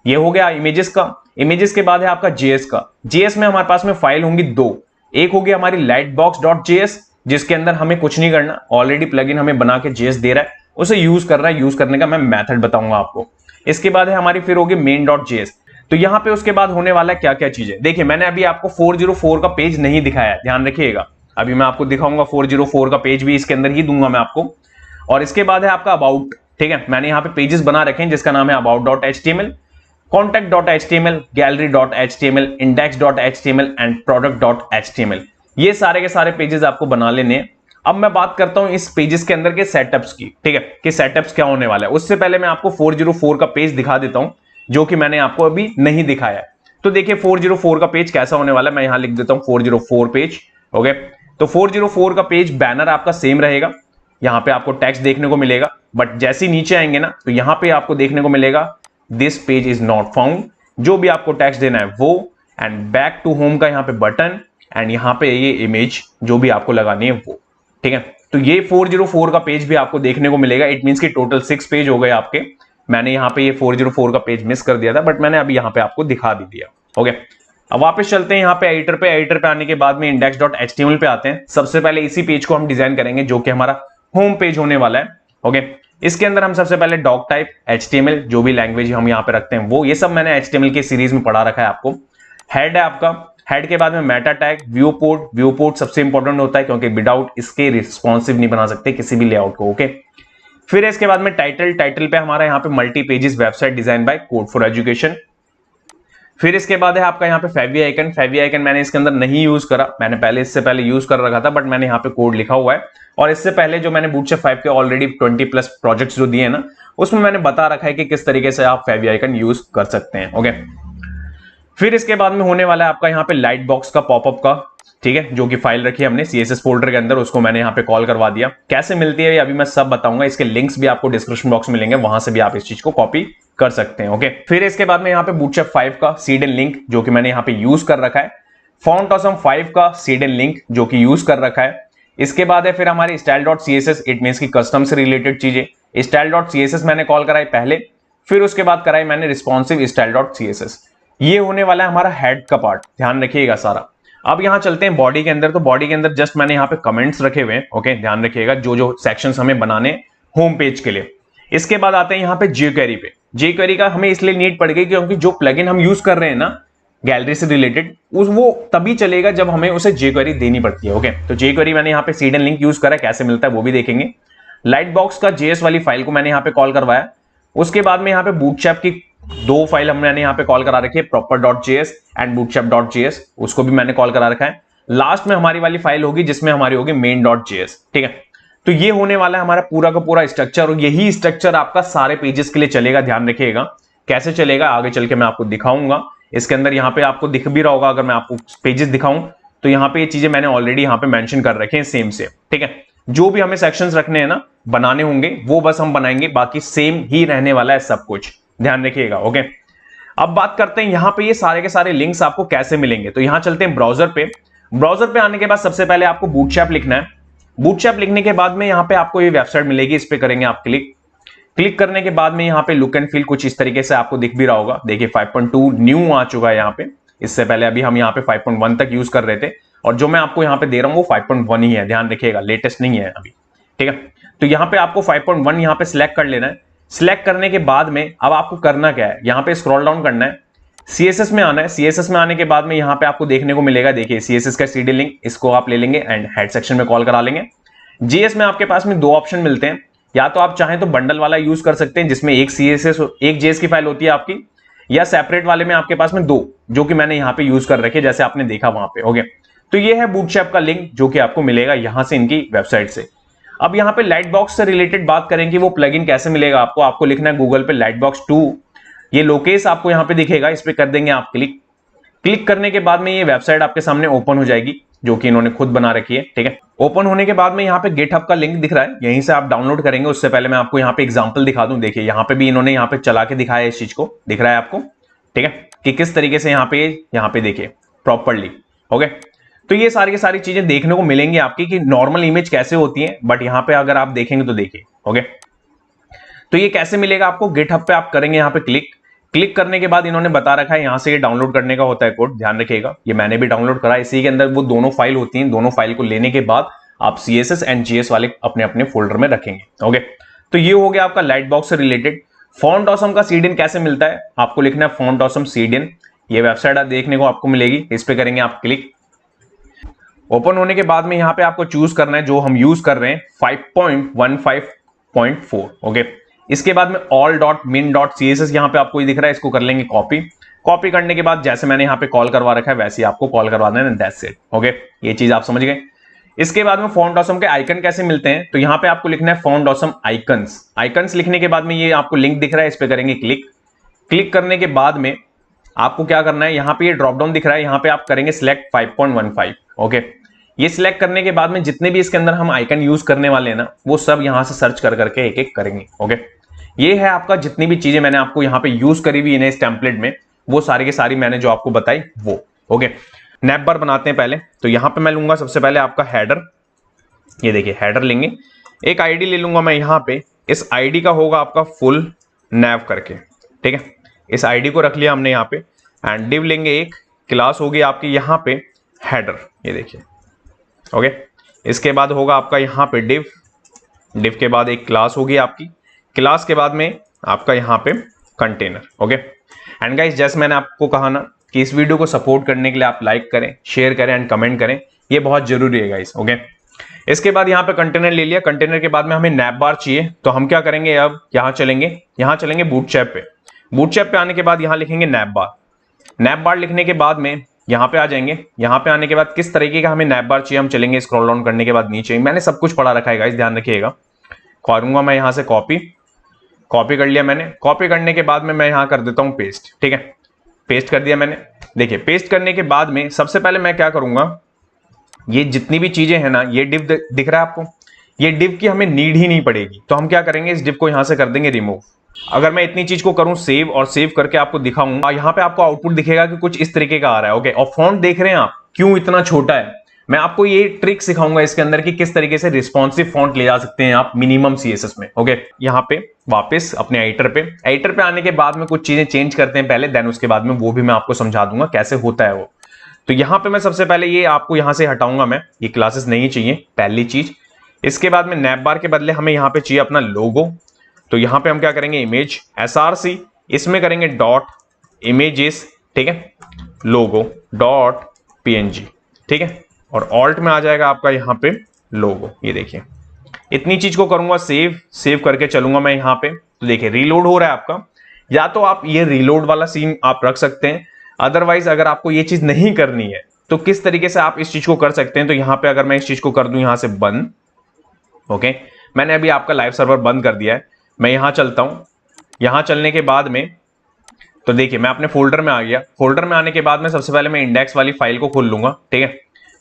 ये हो गया इमेजेस का। इमेजेस के बाद है आपका JS का। JS में हमारे पास में फाइल होंगी 2, एक होगी हमारी lightbox.js, जिसके अंदर हमें कुछ नहीं करना, ऑलरेडी प्लगइन हमें बना के JS दे रहा है, उसे यूज कर रहा है, यूज करने का मैं मेथड बताऊंगा आपको। इसके बाद है हमारी फिर होगी main.js। तो यहां पे उसके बाद होने वाला क्या क्या चीजें, देखिए मैंने अभी आपको 404 का पेज नहीं दिखाया है, ध्यान रखिएगा। अभी मैं आपको दिखाऊंगा 404 का पेज भी इसके अंदर ही दूंगा मैं आपको। और इसके बाद है आपका अबाउट, ठीक है। मैंने यहाँ पे पेजेस बना रखे हैं जिसका नाम है about.html, contact.html, gallery.html, index.html and product.html। ये सारे के सारे पेजेस आपको बना लेने हैं। अब मैं बात करता हूं इस पेजेस के अंदर के सेटअप्स की, ठीक है, कि सेटअप्स क्या होने वाला है। उससे पहले मैं आपको 404 का पेज दिखा देता हूं जो कि मैंने आपको अभी नहीं दिखाया है। तो देखिए 404 का पेज कैसा होने वाला है, मैं यहां लिख देता हूं 404 पेज। ओके, तो 404 का पेज बैनर आपका सेम रहेगा, यहां पे आपको टेक्स्ट देखने को मिलेगा, बट जैसे ही नीचे आएंगे ना तो यहां पे आपको देखने को मिलेगा this page is not found, जो भी आपको टेक्स्ट देना है वो, एंड बैक टू होम का यहाँ पे बटन, एंड यहाँ पे ये इमेज जो भी आपको लगानी है वो, ठीक है। तो ये 404 का पेज भी आपको देखने को मिलेगा। इट मींस कि टोटल 6 पेज हो गए आपके। मैंने यहाँ पे ये 404 का पेज मिस कर दिया था, बट मैंने अभी यहाँ पे आपको दिखा भी दिया। ओके, अब वापस चलते हैं यहाँ पे एडिटर पे। एडिटर पे आने के बाद में index.html पे आते हैं। सबसे पहले इसी पेज को हम डिजाइन करेंगे जो कि हमारा होम पेज होने वाला है। ओके, इसके अंदर हम सबसे पहले डॉक टाइप HTML, जो भी लैंग्वेज हम यहाँ पे रखते हैं वो, ये सब मैंने HTML के सीरीज में पढ़ा रखा है आपको। हेड है आपका, हेड के बाद में Meta tag, view port. View port सबसे इंपॉर्टेंट होता है क्योंकि विदाउट इसके रिस्पॉन्सिव नहीं बना सकते किसी भी लेआउट को। ओके, फिर इसके बाद में टाइटल। टाइटल पे हमारा यहाँ पे multi pages website design by code for education. फिर इसके बाद है आपका यहाँ पे फेवी आइकन। फेवी आइकन मैंने इसके अंदर नहीं यूज करा, मैंने इससे पहले यूज कर रखा था, बट मैंने यहाँ पे कोड लिखा हुआ है। और इससे पहले जो मैंने बूटस्ट्रैप 5 के ऑलरेडी 20+ प्रोजेक्ट्स जो दिए हैं ना, उसमें मैंने बता रखा है कि किस तरीके से आप फेवी आइकन यूज कर सकते हैं। ओके, फिर इसके बाद में होने वाला है आपका यहाँ पे लाइट बॉक्स का, पॉपअप का, ठीक है, जो कि फाइल रखी है हमने CSS फोल्डर के अंदर, उसको मैंने यहाँ पे कॉल करवा दिया। कैसे मिलती है अभी मैं सब बताऊंगा, इसके लिंक्स भी आपको डिस्क्रिप्शन बॉक्स में मिलेंगे, वहां से भी आप इस चीज को कॉपी कर सकते हैं। ओके, फिर इसके बाद में यहाँ पे बूटस्ट्रैप 5 का सीडन लिंक जो कि मैंने यहाँ पे यूज कर रखा है। फॉन्ट ऑसम 5 का सीडन लिंक जो कि यूज कर रखा है। इसके बाद है फिर हमारे style.css, इट मींस की कस्टम से रिलेटेड चीजें। style.css मैंने कॉल कराई पहले, फिर उसके बाद कराई मैंने रिस्पॉन्सिव style.css। ये होने वाला है हमारा हेड का पार्ट, ध्यान रखिएगा सारा। अब यहां चलते हैं बॉडी के अंदर। तो बॉडी के अंदर जस्ट मैंने यहाँ पे कमेंट्स रखे हुए हैं। ओके, ध्यान रखिएगा जो जो सेक्शंस हमें बनाने होम पेज के लिए। इसके बाद आते हैं यहाँ पे jQuery पे। jQuery का हमें इसलिए नीड पड़ गई क्योंकि जो प्लगइन हम यूज कर रहे हैं ना गैलरी से रिलेटेड, वो तभी चलेगा जब हमें उसे jQuery देनी पड़ती है। ओके, तो jQuery मैंने यहाँ पे सीडन लिंक यूज करा है, कैसे मिलता है वो भी देखेंगे। लाइट बॉक्स का JS वाली फाइल को मैंने यहाँ पे कॉल करवाया। उसके बाद में यहाँ पे बूटस्ट्रैप की 2 फाइल हमने यहाँ पे कॉल करा रखी है, proper.js एंड bootstrap.js, उसको भी मैंने कॉल करा रखा है। लास्ट में हमारी वाली फाइल होगी जिसमें हमारी होगी main.js, ठीक है। तो ये होने वाला है हमारा पूरा का पूरा स्ट्रक्चर, और यही स्ट्रक्चर आपका सारे पेजेस के लिए चलेगा। ध्यान रखिएगा कैसे चलेगा आगे चल के मैं आपको दिखाऊंगा। इसके अंदर यहाँ पे आपको दिख भी रहा होगा, अगर मैं आपको पेजेस दिखाऊं तो यहाँ पे ये चीजें मैंने ऑलरेडी यहाँ पे मेंशन कर रखे हैं सेम से, ठीक है। जो भी हमें सेक्शंस रखने हैं ना, बनाने होंगे, वो बस हम बनाएंगे, बाकी सेम ही रहने वाला है सब कुछ, ध्यान रखिएगा। ओके, अब बात करते हैं यहाँ पे ये सारे के सारे लिंक्स आपको कैसे मिलेंगे। तो यहाँ चलते हैं ब्राउजर पे। ब्राउजर पे आने के बाद सबसे पहले आपको बूटस्ट्रैप लिखना है। बूटस्ट्रैप लिखने के बाद में यहाँ पे आपको ये वेबसाइट मिलेगी, इस पे करेंगे आप क्लिक। क्लिक करने के बाद में यहाँ पे लुक एंड फील कुछ इस तरीके से आपको दिख भी रहा होगा। देखिए 5.2 न्यू आ चुका है यहाँ पे। इससे पहले अभी हम यहाँ पे 5.1 तक यूज कर रहे थे, और जो मैं आपको यहाँ पे दे रहा हूँ वो 5.1 ही है, ध्यान रखिएगा, लेटेस्ट नहीं है अभी, ठीक है। तो यहाँ पे आपको 5.1 यहाँ पे सिलेक्ट कर लेना है। सिलेक्ट करने के बाद में अब आपको करना क्या है, यहाँ पे स्क्रॉल डाउन करना है, CSS में आना है। CSS में आने के बाद में यहाँ पे आपको देखने को मिलेगा, देखिए CSS का सीडी लिंक, इसको आप ले लेंगे एंड हेड सेक्शन में कॉल करा लेंगे। JS में आपके पास में 2 ऑप्शन मिलते हैं, या तो आप चाहें तो बंडल वाला यूज कर सकते हैं जिसमें एक CSS एक JS की फाइल होती है आपकी, या सेपरेट वाले में आपके पास में 2, जो कि मैंने यहाँ पे यूज कर रखे जैसे आपने देखा वहां पे। ओके, तो ये है बूटस्ट्रैप का लिंक जो कि आपको मिलेगा यहां से, इनकी वेबसाइट से। अब यहाँ पे लाइट बॉक्स से रिलेटेड बात करें कि वो प्लगइन कैसे मिलेगा आपको। आपको लिखना है गूगल पे लाइटबॉक्स 2, ये लोकेश आपको यहाँ पे दिखेगा, इस पे कर देंगे आप क्लिक। क्लिक करने के बाद में ये वेबसाइट आपके सामने ओपन हो जाएगी जो कि इन्होंने खुद बना रखी है, ठीक है। ओपन होने के बाद में यहाँ पे गिटहब का लिंक दिख रहा है, यहीं से आप डाउनलोड करेंगे। उससे पहले मैं आपको यहाँ पे एग्जांपल दिखा दूं, देखिए यहाँ पे भी इन्होंने यहाँ पे चला के दिखाया है, इस चीज को दिख रहा है आपको, ठीक है, कि किस तरीके से यहाँ पे देखिए प्रॉपरली। ओके, तो ये सारी की सारी चीजें देखने को मिलेंगी आपकी कि नॉर्मल इमेज कैसे होती है, बट यहाँ पे अगर आप देखेंगे तो देखिए। ओके, तो ये कैसे मिलेगा आपको, गिटहब पे आप करेंगे यहाँ पे क्लिक। क्लिक करने के बाद इन्होंने बता रखा है यहाँ से ये डाउनलोड करने का होता है कोड, ध्यान रखिएगा, ये मैंने भी डाउनलोड करा। इसी के अंदर वो दोनों फाइल होती हैं, दोनों फाइल को लेने के बाद आप CSS एंड JS वाले अपने अपने फोल्डर में रखेंगे। ओके, तो ये हो गया आपका लाइट बॉक्स से रिलेटेड। फॉन्ट ऑसम का सीडन कैसे मिलता है, आपको लिखना है फॉन्ट ऑसम सीडन, ये वेबसाइट देखने को आपको मिलेगी, इस पे करेंगे आप क्लिक। ओपन होने के बाद में यहाँ पे आपको चूज करना है जो हम यूज कर रहे हैं 5.15.4। ओके, इसके बाद में all.min.css यहाँ पे आपको ये दिख रहा है, इसको कर लेंगे कॉपी। कॉपी करने के बाद जैसे मैंने यहाँ पे कॉल करवा रखा है वैसे ही आपको कॉल करवा देना है, दैट्स इट। ओके, ये चीज आप समझ गए। इसके बाद में फॉन्ट ऑसम के आइकन कैसे मिलते हैं, तो यहाँ पे आपको लिखना है फॉन्ट ऑसम आइकन्स। आइकन्स लिखने के बाद में ये आपको लिंक दिख रहा है, इस पे करेंगे क्लिक। क्लिक करने के बाद में आपको क्या करना है, यहाँ पे ये ड्रॉप डाउन दिख रहा है, यहाँ पे आप करेंगे सिलेक्ट 5.15। ओके, ये सिलेक्ट करने के बाद में जितने भी इसके अंदर हम आइकन यूज करने वाले हैं ना, वो सब यहां से सर्च कर करके एक एक करेंगे। ओके, ये है आपका जितनी भी चीजें मैंने आपको यहाँ पे यूज करी हुई है इस टेम्पलेट में, वो सारी की सारी मैंने जो आपको बताई वो। ओके, नैप बार बनाते हैं पहले। तो यहाँ पे मैं लूंगा सबसे पहले आपका हेडर। ये देखिए हेडर लेंगे, एक आईडी ले लूंगा मैं यहाँ पे, इस आईडी का होगा आपका फुल नैव करके। ठीक है, इस आईडी को रख लिया हमने यहाँ पे। एंड डिव लेंगे, एक क्लास होगी आपकी यहाँ पे हेडर। ये देखिए, ओके, इसके बाद होगा आपका यहाँ पे डिव। डिव के बाद एक क्लास होगी आपकी, क्लास के बाद में आपका यहाँ पे कंटेनर। ओके, एंड गाइस जैसे मैंने आपको कहा ना कि इस वीडियो को सपोर्ट करने के लिए आप लाइक करें, शेयर करें एंड कमेंट करें, ये बहुत जरूरी है गाइस। ओके, इसके बाद यहाँ पे कंटेनर ले लिया। कंटेनर के बाद में हमें नैप बार चाहिए, तो हम क्या करेंगे, अब यहाँ चलेंगे बूटस्ट्रैप पे। बूटस्ट्रैप पे आने के बाद यहाँ लिखेंगे नैप बार। नैप बार लिखने के बाद में यहाँ पे आ जाएंगे। यहाँ पे आने के बाद किस तरीके का हमें नैप बार चाहिए, हम चलेंगे स्क्रॉल डाउन करने के बाद नीचे। मैंने सब कुछ पढ़ा रखा है गाइस, ध्यान रखिएगा। करूंगा मैं यहाँ से कॉपी कर लिया मैंने। कॉपी करने के बाद में मैं यहाँ कर देता हूँ पेस्ट। ठीक है, पेस्ट कर दिया मैंने। देखिए पेस्ट करने के बाद में सबसे पहले मैं क्या करूंगा, ये जितनी भी चीजें हैं ना, ये डिव दिख रहा है आपको, ये डिव की हमें नीड ही नहीं पड़ेगी, तो हम क्या करेंगे, इस डिव को यहाँ से कर देंगे रिमूव। अगर मैं इतनी चीज को करूं सेव और सेव करके आपको दिखाऊंगा, यहाँ पे आपको आउटपुट दिखेगा कि कुछ इस तरीके का आ रहा है। ओके, और फॉन्ट देख रहे हैं आप क्यों इतना छोटा है, मैं आपको ये ट्रिक सिखाऊंगा इसके अंदर कि किस तरीके से रिस्पॉन्सिव फॉन्ट ले जा सकते हैं आप मिनिमम सीएसएस में। ओके, यहाँ पे वापस अपने एडिटर पे आने के बाद में कुछ चीजें चेंज करते हैं पहले, देन उसके बाद में वो भी मैं आपको समझा दूंगा कैसे होता है वो। तो यहाँ पे मैं सबसे पहले ये आपको यहाँ से हटाऊंगा, मैं ये क्लासेस नहीं चाहिए पहली चीज। इसके बाद में नैप बार के बदले हमें यहाँ पे चाहिए अपना लोगो। तो यहाँ पे हम क्या करेंगे, इमेज src, इसमें करेंगे डॉट इमेजेस। ठीक है, लोगो डॉट png। ठीक है, और ऑल्ट में आ जाएगा आपका यहाँ पे लोगो। ये देखिए इतनी चीज को करूंगा, सेव करके चलूंगा मैं यहाँ पे। तो देखिए रीलोड हो रहा है आपका, या तो आप ये रीलोड वाला सीन आप रख सकते हैं, अदरवाइज अगर आपको ये चीज नहीं करनी है तो किस तरीके से आप इस चीज को कर सकते हैं। तो यहाँ पे अगर मैं इस चीज को कर दूं यहाँ से बंद। ओके, मैंने अभी आपका लाइव सर्वर बंद कर दिया है, मैं यहां चलता हूं। यहां चलने के बाद में तो देखिए मैं अपने फोल्डर में आ गया। फोल्डर में आने के बाद में सबसे पहले मैं इंडेक्स वाली फाइल को खोल लूंगा। ठीक है,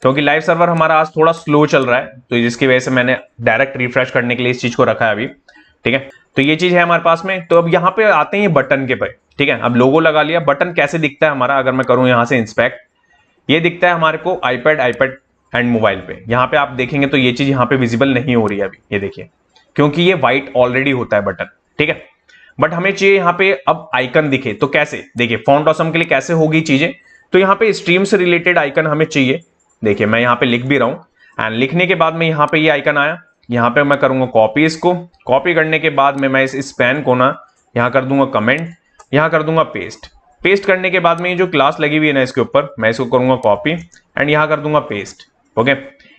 क्योंकि लाइव सर्वर हमारा आज थोड़ा स्लो चल रहा है, तो जिसकी वजह से मैंने डायरेक्ट रिफ्रेश करने के लिए इस चीज को रखा है अभी। ठीक है, तो ये चीज है हमारे पास में। तो अब यहाँ पे आते हैं ये बटन के पे। ठीक है, अब लोगो लगा लिया। बटन कैसे दिखता है हमारा, अगर मैं करूं यहाँ से इंस्पेक्ट, ये दिखता है हमारे को आईपैड एंड मोबाइल पे। यहाँ पे आप देखेंगे तो ये चीज यहाँ पे विजिबल नहीं हो रही है अभी, ये देखिए, क्योंकि ये व्हाइट ऑलरेडी होता है बटन। ठीक है, बट हमें चाहिए यहाँ पे अब आइकन दिखे, तो कैसे, देखिए फॉन्ट ऑसम के लिए कैसे होगी चीजें। तो यहाँ पे स्ट्रीम से रिलेटेड आइकन हमें चाहिए। देखिए मैं यहाँ पे लिख भी रहा हूं, एंड लिखने के बाद में यहाँ पे ये आइकन आया। यहाँ पे मैं करूंगा कॉपी, इसको कॉपी करने के बाद में मैं इस पेन को ना यहाँ कर दूंगा कमेंट, यहाँ कर दूंगा पेस्ट करने के बाद में ये जो क्लास लगी हुई है ना इसके ऊपर, मैं इसको करूंगा कॉपी एंड यहाँ कर दूंगा पेस्ट। ओके,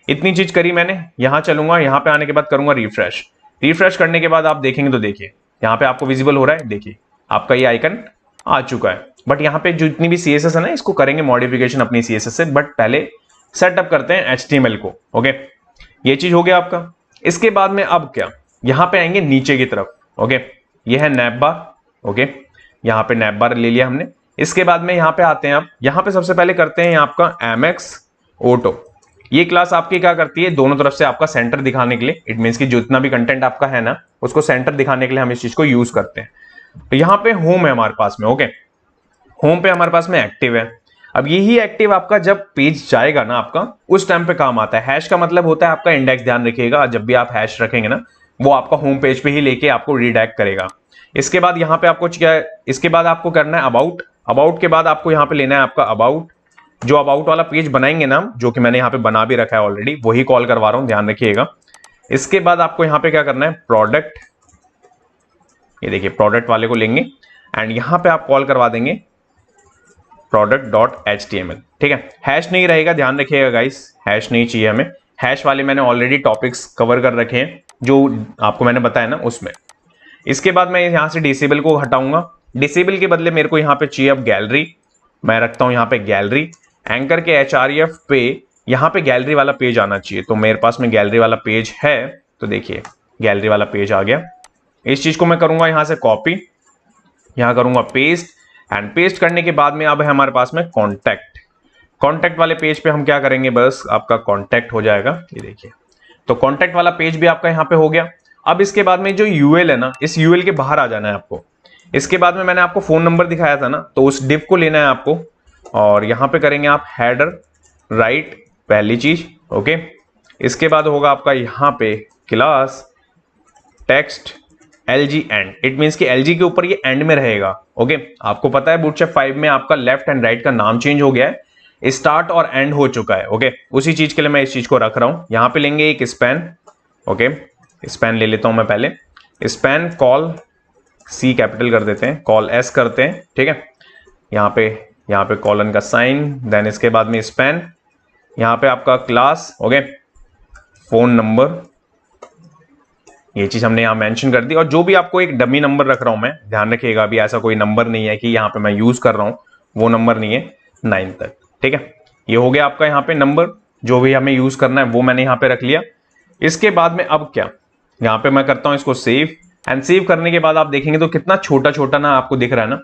इतनी चीज करी मैंने। यहाँ चलूंगा, यहाँ पे आने के बाद करूंगा रिफ्रेश करने के बाद आप देखेंगे तो देखिए यहाँ पे आपको विजिबल हो रहा है। देखिए आपका ये आइकन आ चुका है। बट यहाँ पे जितनी भी सीएसएस है ना, इसको करेंगे मॉडिफिकेशन अपनी सीएसएस से, बट पहले सेटअप करते हैं एचटीएमएल को। ओके, ये चीज हो गया आपका। इसके बाद में अब क्या, यहाँ पे आएंगे नीचे की तरफ। ओके, ये है नैप बार। ओके, यहाँ पे नैप बार ले लिया हमने। इसके बाद में यहाँ पे आते हैं, आप यहाँ पे सबसे पहले करते हैं आपका एमएक्स ऑटो। ये क्लास आपकी क्या करती है, दोनों तरफ से आपका सेंटर दिखाने के लिए, इट मींस कि जितना भी कंटेंट आपका है ना, उसको सेंटर दिखाने के लिए हम इस चीज को यूज करते हैं। तो यहाँ पे होम है हमारे पास में। ओके, होम पे हमारे पास में एक्टिव है। अब यही एक्टिव आपका जब पेज जाएगा ना आपका, उस टाइम पे काम आता है। हैश का मतलब होता है आपका इंडेक्स, ध्यान रखिएगा, जब भी आप हैश रखेंगे ना, वो आपका होम पेज पे ही लेके आपको रीडायरेक्ट करेगा। इसके बाद यहाँ पे आपको क्या है, इसके बाद आपको करना है अबाउट के बाद आपको यहाँ पे लेना है आपका अबाउट। जो अबाउट वाला पेज बनाएंगे ना, जो कि मैंने यहाँ पे बना भी रखा है ऑलरेडी, वही कॉल करवा रहा हूं, ध्यान रखिएगा। इसके बाद आपको यहाँ पे क्या करना है, प्रोडक्ट। ये देखिए प्रोडक्ट वाले को लेंगे एंड यहाँ पे आप कॉल करवा देंगे product.html, ठीक है। हैश नहीं रहेगा, ध्यान रखिएगा गाइस, हैश नहीं चाहिए हमें। हैश वाले मैंने ऑलरेडी टॉपिक्स कवर कर रखे हैं जो आपको मैंने बताया ना उसमें। इसके बाद मैं यहां से डिसेबल को हटाऊंगा। डिसेबल के बदले मेरे को यहां पे चाहिए अब गैलरी, मैं रखता हूं यहां पे गैलरी। एंकर के href पे यहां पे गैलरी वाला पेज आना चाहिए, तो मेरे पास में गैलरी वाला पेज है, तो देखिए गैलरी वाला पेज आ गया। इस चीज को मैं करूंगा यहां से कॉपी, यहां करूंगा पेस्ट, एंड पेस्ट करने के बाद में अब है हमारे पास में कॉन्टैक्ट। कॉन्टैक्ट वाले पेज पे हम क्या करेंगे, बस आपका कॉन्टैक्ट हो जाएगा, ये देखिए। तो कॉन्टैक्ट वाला पेज भी आपका यहां पे हो गया। अब इसके बाद में जो यूएल है ना, इस यूएल के बाहर आ जाना है आपको। इसके बाद में मैंने आपको फोन नंबर दिखाया था ना, तो उस डिव को लेना है आपको, और यहां पे करेंगे आप हेडर राइट, पहली चीज, ओके। इसके बाद होगा आपका यहां पे class text LG and, it means कि LG के ऊपर ये एंड में रहेगा, ओके। आपको पता है बूटस्ट्रैप 5 में आपका लेफ्ट एंड राइट का नाम चेंज हो गया है, स्टार्ट और एंड हो चुका है, ओके। उसी चीज के लिए मैं इस चीज को रख रहा हूं। यहां पे लेंगे एक स्पैन, ओके, स्पैन ले लेता हूं मैं पहले। स्पैन कॉल C कैपिटल कर देते हैं, कॉल S करते हैं, ठीक है। यहाँ पे कॉलन का साइन, देन इसके बाद में स्पैन, यहाँ पे आपका क्लास, ओके, फोन नंबर, ये चीज हमने यहाँ मेंशन कर दी। और जो भी आपको एक डमी नंबर रख रहा हूं मैं, ध्यान रखिएगा, अभी ऐसा कोई नंबर नहीं है कि यहाँ पे मैं यूज कर रहा हूं, वो नंबर नहीं है, 9 तक, ठीक है। ये हो गया आपका यहाँ पे नंबर, जो भी हमें यूज करना है वो मैंने यहाँ पे रख लिया। इसके बाद में अब क्या, यहाँ पे मैं करता हूँ इसको सेव, एंड सेव करने के बाद आप देखेंगे तो कितना छोटा छोटा ना आपको दिख रहा है ना।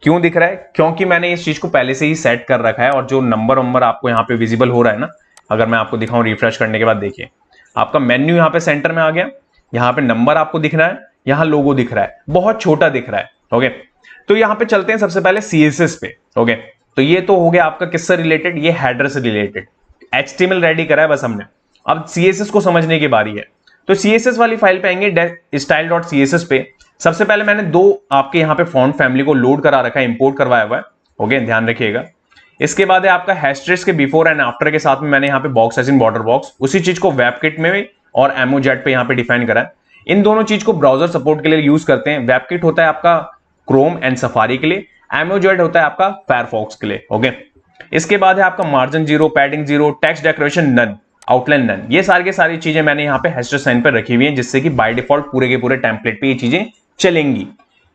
क्यों दिख रहा है, क्योंकि मैंने इस चीज को पहले से ही सेट कर रखा है, और जो नंबर वंबर आपको यहाँ पे विजिबल हो रहा है ना, अगर मैं आपको दिखाऊं रिफ्रेश करने के बाद, देखिए आपका मेन्यू यहाँ पे सेंटर में आ गया, यहाँ पे नंबर आपको दिख रहा है, यहाँ लोगो दिख रहा है, बहुत छोटा दिख रहा है, ओके। तो यहाँ पे चलते हैं सबसे पहले CSS पे, ओके। तो ये तो हो गया आपका किससे रिलेटेड, ये हेडर से रिलेटेड। HTML रेडी करा है बस हमने, अब CSS को समझने की बारी है। तो CSS वाली फाइल पे आएंगे, style.css पे। सबसे पहले मैंने दो आपके यहाँ पे फॉन्ट फैमिली को लोड करा रखा है, इंपोर्ट करवाया हुआ है, ओके, ध्यान रखिएगा। इसके बाद है आपका हैशट्रिक्स के बिफोर एंड आफ्टर के साथ में मैंने यहाँ पे box as in border box, उसी चीज को वेबकिट में भी और एमोजेट पे यहाँ पे डिफाइन करा है। इन दोनों चीज को ब्राउजर सपोर्ट के लिए यूज करते हैं। वेबकिट होता है आपका क्रोम एंड सफारी के लिए, एमोजेट होता है आपका फायरफॉक्स के लिए, ओके। इसके बाद है आपका margin 0, padding 0, text decoration none, outline none. ये सारी की सारी चीजें मैंने यहाँ पे हैशटैग साइन पर रखी हुई हैं, जिससे कि बाय डिफॉल्ट पूरे के पूरे टेम्पलेट पे ये चीजें चलेंगी।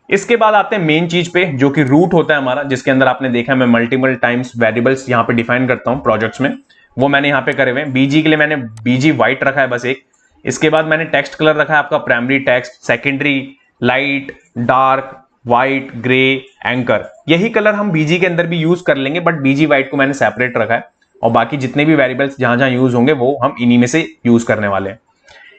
इसके बाद आते हैं मेन चीज पे, जो कि रूट होता है हमारा, जिसके अंदर आपने देखा मैं मल्टीपल टाइम्स वेरिएबल्स यहाँ पे डिफाइन करता हूँ प्रोजेक्ट्स में, वो मैंने यहाँ पे करे हुए हैं। BG के लिए मैंने BG व्हाइट रखा है बस एक। इसके बाद मैंने टेक्स्ट कलर रखा है आपका primary text, secondary light, dark, white, grey, anchor. यही कलर हम BG के अंदर भी यूज कर लेंगे, बट BG व्हाइट को मैंने सेपरेट रखा है, और बाकी जितने भी वेरिएबल्स जहां जहां यूज होंगे वो हम इन्हीं में से यूज करने वाले हैं।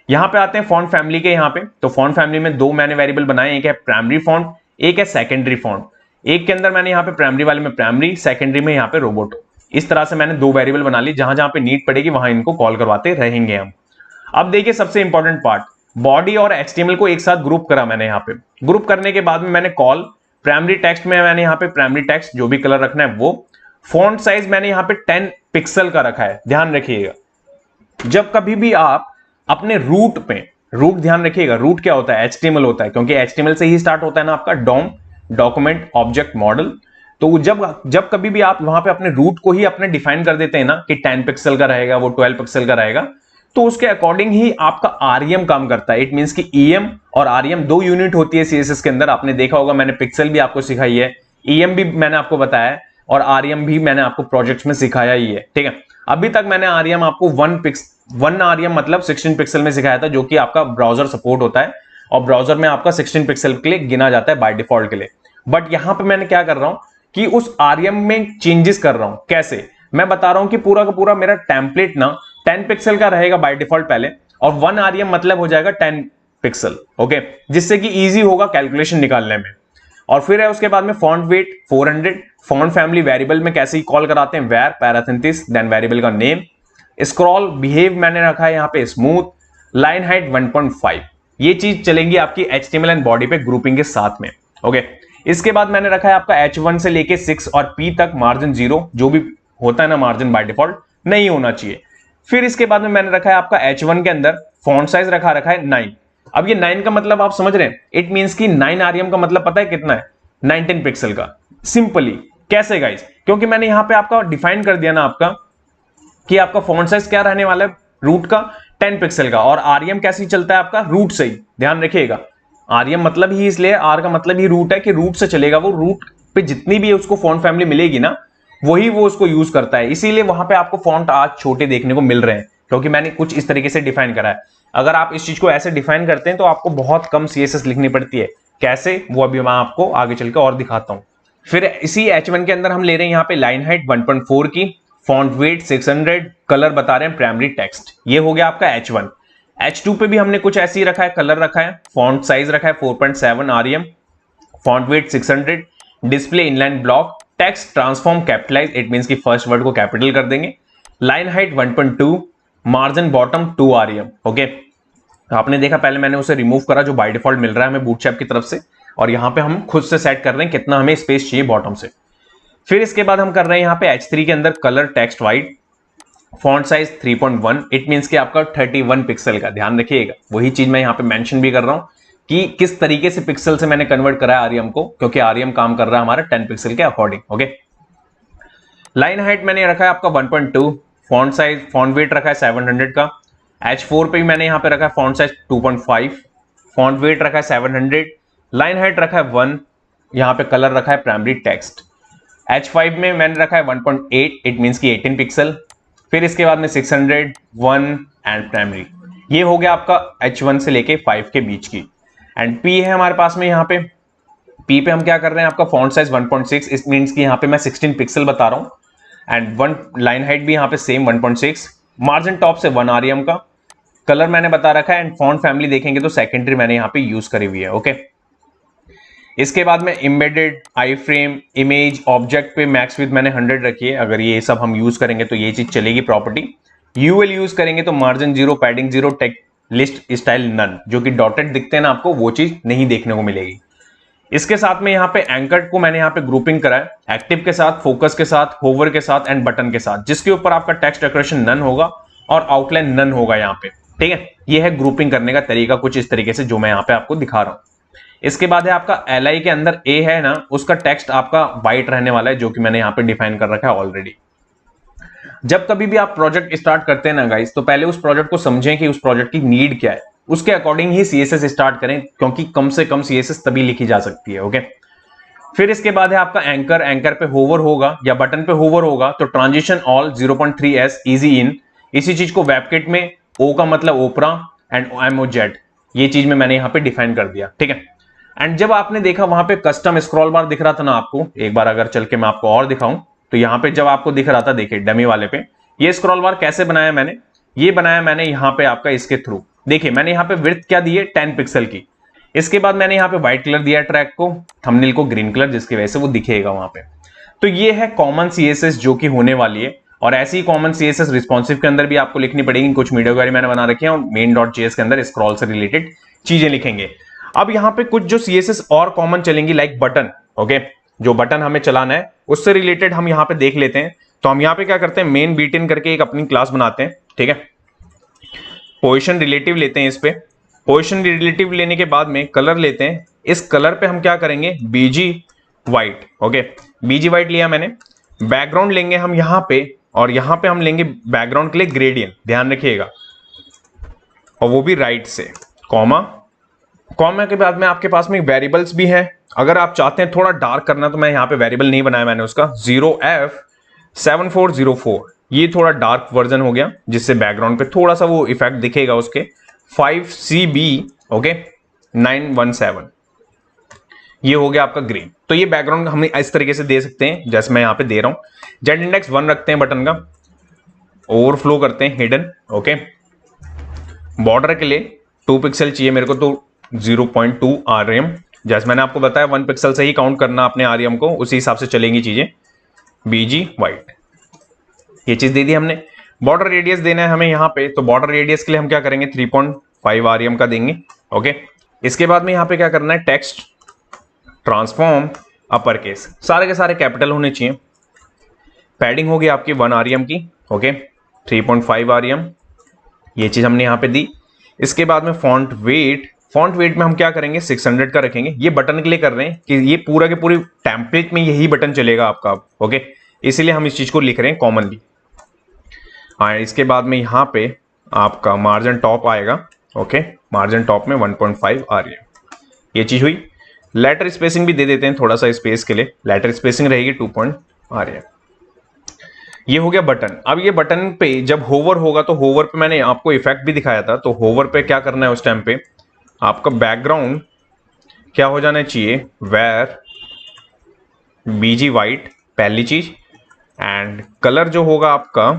यहां पे आते हैं फॉन्ट फैमिली के, यहाँ पे तो फॉन्ट फैमिली में दो मैंने वेरिएबल बनाए, एक है प्राइमरी फॉन्ट, एक है सेकेंडरी फॉन्ट। एक के अंदर मैंने यहाँ पे प्राइमरी वाले में प्राइमरी, सेकेंडरी में यहाँ पे रोबोटो। इस तरह से मैंने दो वेरिएबल बना ली, जहां जहां पे नीड पड़ेगी वहां इनको कॉल करवाते रहेंगे हम। अब देखिए सबसे इंपॉर्टेंट पार्ट, बॉडी और HTML को एक साथ ग्रुप करा मैंने। यहाँ पे ग्रुप करने के बाद में मैंने कॉल प्राइमरी टेक्स्ट में मैंने यहाँ पे प्राइमरी टेक्स्ट जो भी कलर रखना है वो। फॉन्ट साइज मैंने यहाँ पे 10 पिक्सल का रखा है, ध्यान रखिएगा। जब कभी भी आप अपने रूट पे, रूट ध्यान रखिएगा, रूट क्या होता है, HTML होता है, क्योंकि HTML से ही स्टार्ट होता है ना आपका डॉम, डॉक्यूमेंट ऑब्जेक्ट मॉडल। तो जब कभी भी आप वहां पे अपने रूट को ही अपने डिफाइन कर देते हैं ना कि 10 पिक्सल का रहेगा, वो 12 पिक्सल का रहेगा, तो उसके अकॉर्डिंग ही आपका REM काम करता है। इट मींस कि EM और REM दो यूनिट होती है CSS के अंदर। आपने देखा होगा, मैंने पिक्सल भी आपको सिखाई है, EM भी मैंने आपको बताया है, और REM भी मैंने आपको प्रोजेक्ट्स में सिखाया ही है, ठीक है। अभी तक मैंने REM आपको 1 REM मतलब 16 पिक्सल में सिखाया था, जो कि आपका ब्राउजर सपोर्ट होता है, और ब्राउजर में आपका 16 पिक्सल के लिए गिना जाता है बाय डिफॉल्ट के लिए। बट यहां पे मैंने क्या कर रहा हूं कि उस REM में चेंजेस कर रहा हूं। कैसे, मैं बता रहा हूं कि पूरा का पूरा मेरा टेम्पलेट ना 10 पिक्सल का रहेगा बाय डिफॉल्ट पहले, और 1 REM मतलब हो जाएगा 10 पिक्सल, ओके, जिससे कि इजी होगा कैलकुलेशन निकालने में। और फिर है उसके बाद में font weight 400। Font family variable में कैसे ही कॉल कराते हैं, वेर पैराथेंसिस देन वेरिएबल का नेम। स्क्रॉल बिहेव मैंने रखा है यहाँ पे स्मूथ, लाइन हाइट 1.5। ये चीज चलेंगी आपकी HTML एंड बॉडी पे ग्रुपिंग के साथ में, ओके। इसके बाद मैंने रखा है आपका H1 से लेके 6 और P तक मार्जिन 0, जो भी होता है ना मार्जिन बाय डिफॉल्ट नहीं होना चाहिए। फिर इसके बाद में मैंने रखा है आपका H1 के अंदर फॉन्ट साइज रखा है 9। अब ये 9 का मतलब आप समझ रहे हैं, इट मींस कि 9 REM का मतलब पता है कितना है, 19 पिक्सल का। सिंपली कैसे गाइस? क्योंकि मैंने यहां पे आपका डिफाइन कर दिया ना आपका कि आपका फॉन्ट साइज क्या रहने वाला है, रूट का 10 पिक्सल का, और आरएम कैसे चलता है आपका, रूट से ही, ध्यान रखिएगा। आरएम मतलब ही इसलिए, आर का मतलब ही रूट है कि रूट से चलेगा, वो रूट पे जितनी भी उसको फॉन्ट फैमिली मिलेगी ना वही वो उसको यूज करता है, इसीलिए वहां पे आपको फॉन्ट आज छोटे देखने को मिल रहे हैं, क्योंकि मैंने कुछ इस तरीके से डिफाइन करा है। अगर आप इस चीज को ऐसे डिफाइन करते हैं तो आपको बहुत कम सीएसएस लिखनी पड़ती है। कैसे, वो अभी मैं आपको आगे चलकर और दिखाता हूं। फिर इसी H1 के अंदर हम ले रहे हैं यहाँ पे लाइन हाइट 1.4 की, फॉन्ट वेट 600, कलर बता रहे हैं प्राइमरी टेक्स्ट। ये हो गया आपका H1। H2 पे भी हमने कुछ ऐसे ही रखा है, कलर रखा है, फॉन्ट साइज रखा है 4.7 RM, font weight 600, display inline block, text transform capitalize, it means कि फर्स्ट वर्ड को कैपिटल कर देंगे, line height 1.2, margin bottom 2 RM. Okay, आपने देखा पहले मैंने उसे रिमूव करा जो बाय डिफॉल्ट मिल रहा है हमें बूटस्ट्रैप की तरफ से, और यहां पे हम खुद से सेट कर रहे हैं कितना हमें स्पेस चाहिए बॉटम से। फिर इसके बाद हम कर रहे हैं यहाँ पे H3 के अंदर colour text white, font size 3.1, it means कि आपका 31 पिक्सल का, ध्यान रखिएगा। वही चीज मैं यहाँ पे मेंशन भी कर रहा हूं कि किस तरीके से पिक्सल से मैंने कन्वर्ट करा है आरएम को, क्योंकि आरएम काम कर रहा है हमारा 10 पिक्सल के अकॉर्डिंग। ओके, लाइन हाइट मैंने रखा है आपका 1.2, फॉन्ट साइज फॉन्ट वेट रखा है 700 का। H4 पे भी मैंने यहाँ पे रखा है फॉन्ट साइज 2.5, फॉन्ट वेट रखा है 700, लाइन हाइट रखा है 1, यहाँ पे कलर रखा है प्राइमरी टेक्स्ट। H5 में मैंने रखा है 1.8, इट मींस कि 18 पिक्सल। फिर इसके बाद में 600, 1 एंड प्राइमरी। ये हो गया आपका H1 से लेके 5 के बीच की। एंड P है हमारे पास में, यहाँ पे P पे हम क्या कर रहे हैं, आपका फॉन्ट साइज 1.6, इट मींस कि यहाँ पे मैं 16 पिक्सल बता रहा हूँ, एंड 1 लाइन हाइट भी यहाँ पे सेम 1.6, मार्जिन टॉप से 1 आरएम का, कलर मैंने बता रखा है, एंड फॉन्ट फैमिली देखेंगे तो सेकेंडरी मैंने यहाँ पे यूज करी हुई है। ओके, इसके बाद में एम्बेडेड, आई फ्रेम, इमेज, ऑब्जेक्ट पे मैक्स विड्थ मैंने 100 रखी है। अगर ये सब हम यूज करेंगे तो ये चीज चलेगी प्रॉपर्टी। यूएल यूज करेंगे तो margin 0, padding 0, text list style none, जो कि डॉटेड दिखते हैं ना आपको, वो चीज नहीं देखने को मिलेगी। इसके साथ में यहाँ पे एंकर को मैंने यहाँ पे ग्रुपिंग करा है, एक्टिव के साथ, फोकस के साथ, होवर के साथ एंड बटन के साथ, जिसके ऊपर आपका टेक्स्ट डेकोरेशन नन होगा और आउटलाइन नन होगा यहाँ पे। ठीक है, ये है ग्रुपिंग करने का तरीका कुछ इस तरीके से जो मैं यहाँ पे आपको दिखा रहा हूँ। इसके बाद है आपका एल के अंदर ए है ना, उसका टेक्स्ट आपका व्हाइट रहने वाला है, जो कि मैंने यहाँ पे डिफाइन कर रखा है ऑलरेडी। जब कभी भी आप प्रोजेक्ट स्टार्ट करते हैं ना गाइस, तो पहले उस प्रोजेक्ट को समझें कि उस प्रोजेक्ट की नीड क्या है, उसके अकॉर्डिंग ही सीएसएस स्टार्ट करें, क्योंकि कम से कम सीएसएस तभी लिखी जा सकती है। ओके, फिर इसके बाद है आपका एंकर, एंकर पे होवर होगा या बटन पे होवर होगा तो transition all 0.3s easy in, इसी चीज को वेबकिट में ओ का मतलब ओपरा एंड एमओजेड, ये चीज में मैंने यहाँ पे डिफाइन कर दिया। ठीक है, एंड जब आपने देखा वहां पे कस्टम स्क्रॉल बार दिख रहा था ना आपको, एक बार अगर चल के मैं आपको और दिखाऊं तो यहाँ पे जब आपको दिख रहा था, देखिए डमी वाले पे, ये स्क्रॉल बार कैसे बनाया मैंने, ये बनाया मैंने यहाँ पे आपका इसके थ्रू। देखिए मैंने यहाँ पे विड्थ क्या दी है, 10 पिक्सल की। इसके बाद मैंने यहाँ पे व्हाइट कलर दिया ट्रैक को, थंबनेल को ग्रीन कलर, जिसकी वजह से वो दिखेगा वहां पे। तो ये है कॉमन सीएसएस जो कि होने वाली है, और ऐसी ही कॉमन सीएसएस रिस्पॉन्सिव के अंदर भी आपको लिखनी पड़ेगी। कुछ मीडिया क्वेरी मैंने बना रखे हैं, और main.js के अंदर स्क्रॉल से रिलेटेड चीजें लिखेंगे। अब यहाँ पे कुछ जो सीएसएस और कॉमन चलेंगी, लाइक बटन। ओके, जो बटन हमें चलाना है उससे रिलेटेड हम यहाँ पे देख लेते हैं। तो हम यहाँ पे क्या करते हैं, मेन बीटिन करके एक अपनी क्लास बनाते हैं। ठीक है, पोजिशन रिलेटिव लेते हैं इस पे, पोजिशन रिलेटिव लेने के बाद में कलर लेते हैं, इस कलर पे हम क्या करेंगे, बीजी व्हाइट। ओके, बीजी व्हाइट लिया मैंने। बैकग्राउंड लेंगे हम यहाँ पे, और यहाँ पे हम लेंगे बैकग्राउंड के लिए ग्रेडियंट, ध्यान रखिएगा, और वो भी राइट से, कॉमा। कॉमा के बाद में आपके पास में वेरिएबल्स भी है, अगर आप चाहते हैं थोड़ा डार्क करना तो मैं यहाँ पे वेरिएबल नहीं बनाया मैंने उसका, 0f7404, ये थोड़ा डार्क वर्जन हो गया, जिससे बैकग्राउंड पे थोड़ा सा वो इफेक्ट दिखेगा उसके। 5cb ओके 917, ये हो गया आपका ग्रीन। तो ये बैकग्राउंड हम इस तरीके से दे सकते हैं जैसे मैं यहाँ पे दे रहा हूँ। जेड इंडेक्स 1 रखते हैं बटन का, ओवरफ्लो करते हैं हिडन। ओके, बॉर्डर के लिए 2 पिक्सल चाहिए मेरे को, तो 0.2 आरएम, जैसे मैंने आपको बताया 1 पिक्सल से ही काउंट करना अपने आरएम को, उसी हिसाब से चलेंगी चीजें। बीजी व्हाइट, ये चीज दे दी हमने। बॉर्डर रेडियस देना है हमें यहाँ पे, तो बॉर्डर रेडियस के लिए हम क्या करेंगे, 3.5 आरएम का देंगे। ओके, इसके बाद में यहाँ पे क्या करना है, टेक्स्ट ट्रांसफॉर्म अपर केस, सारे के सारे कैपिटल होने चाहिए। पैडिंग होगी आपकी 1 आरएम की। ओके, 3.5 आरएम, ये चीज हमने यहाँ पे दी। इसके बाद में फॉन्ट वेट फॉन्ट वेट में हम क्या करेंगे 600 का रखेंगे। ये बटन के लिए कर रहे हैं कि ये पूरा के पूरी टेम्पलेट में यही बटन चलेगा आपका, ओके, इसीलिए हम इस चीज को लिख रहे हैं कॉमनली। हाँ, इसके बाद में यहाँ पे आपका मार्जिन टॉप आएगा, ओके, मार्जिन टॉप में 1.5 आ रही है, ये चीज हुई। लेटर स्पेसिंग भी दे देते हैं थोड़ा सा स्पेस के लिए, लेटर स्पेसिंग रहेगी 2 पॉइंट आ रही है। ये हो गया बटन। अब ये बटन पे जब होवर होगा तो होवर पे मैंने आपको इफेक्ट भी दिखाया था, तो होवर पे क्या करना है उस टाइम पे आपका बैकग्राउंड क्या हो जाना चाहिए, वेयर बीजी वाइट पहली चीज, एंड कलर जो होगा आपका,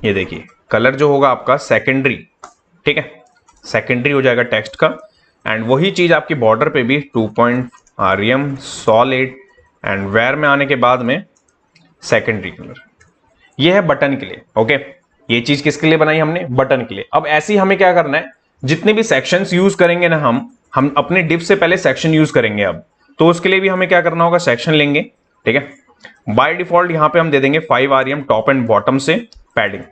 ये देखिए कलर जो होगा आपका सेकेंडरी, ठीक है, सेकेंडरी हो जाएगा टेक्स्ट का। एंड वही चीज आपकी बॉर्डर पे भी 2 point RM solid, and where में आने के बाद में सेकेंडरी कलर। ये है बटन के लिए, ओके। ये चीज किसके लिए बनाई हमने, बटन के लिए। अब ऐसे ही हमें क्या करना है, जितने भी सेक्शंस यूज करेंगे ना हम अपने डिव से पहले सेक्शन यूज करेंगे अब, तो उसके लिए भी हमें क्या करना होगा, सेक्शन लेंगे, ठीक है। बाय डिफॉल्ट यहां पे हम दे देंगे 5 आरएम टॉप एंड बॉटम से पैडिंग।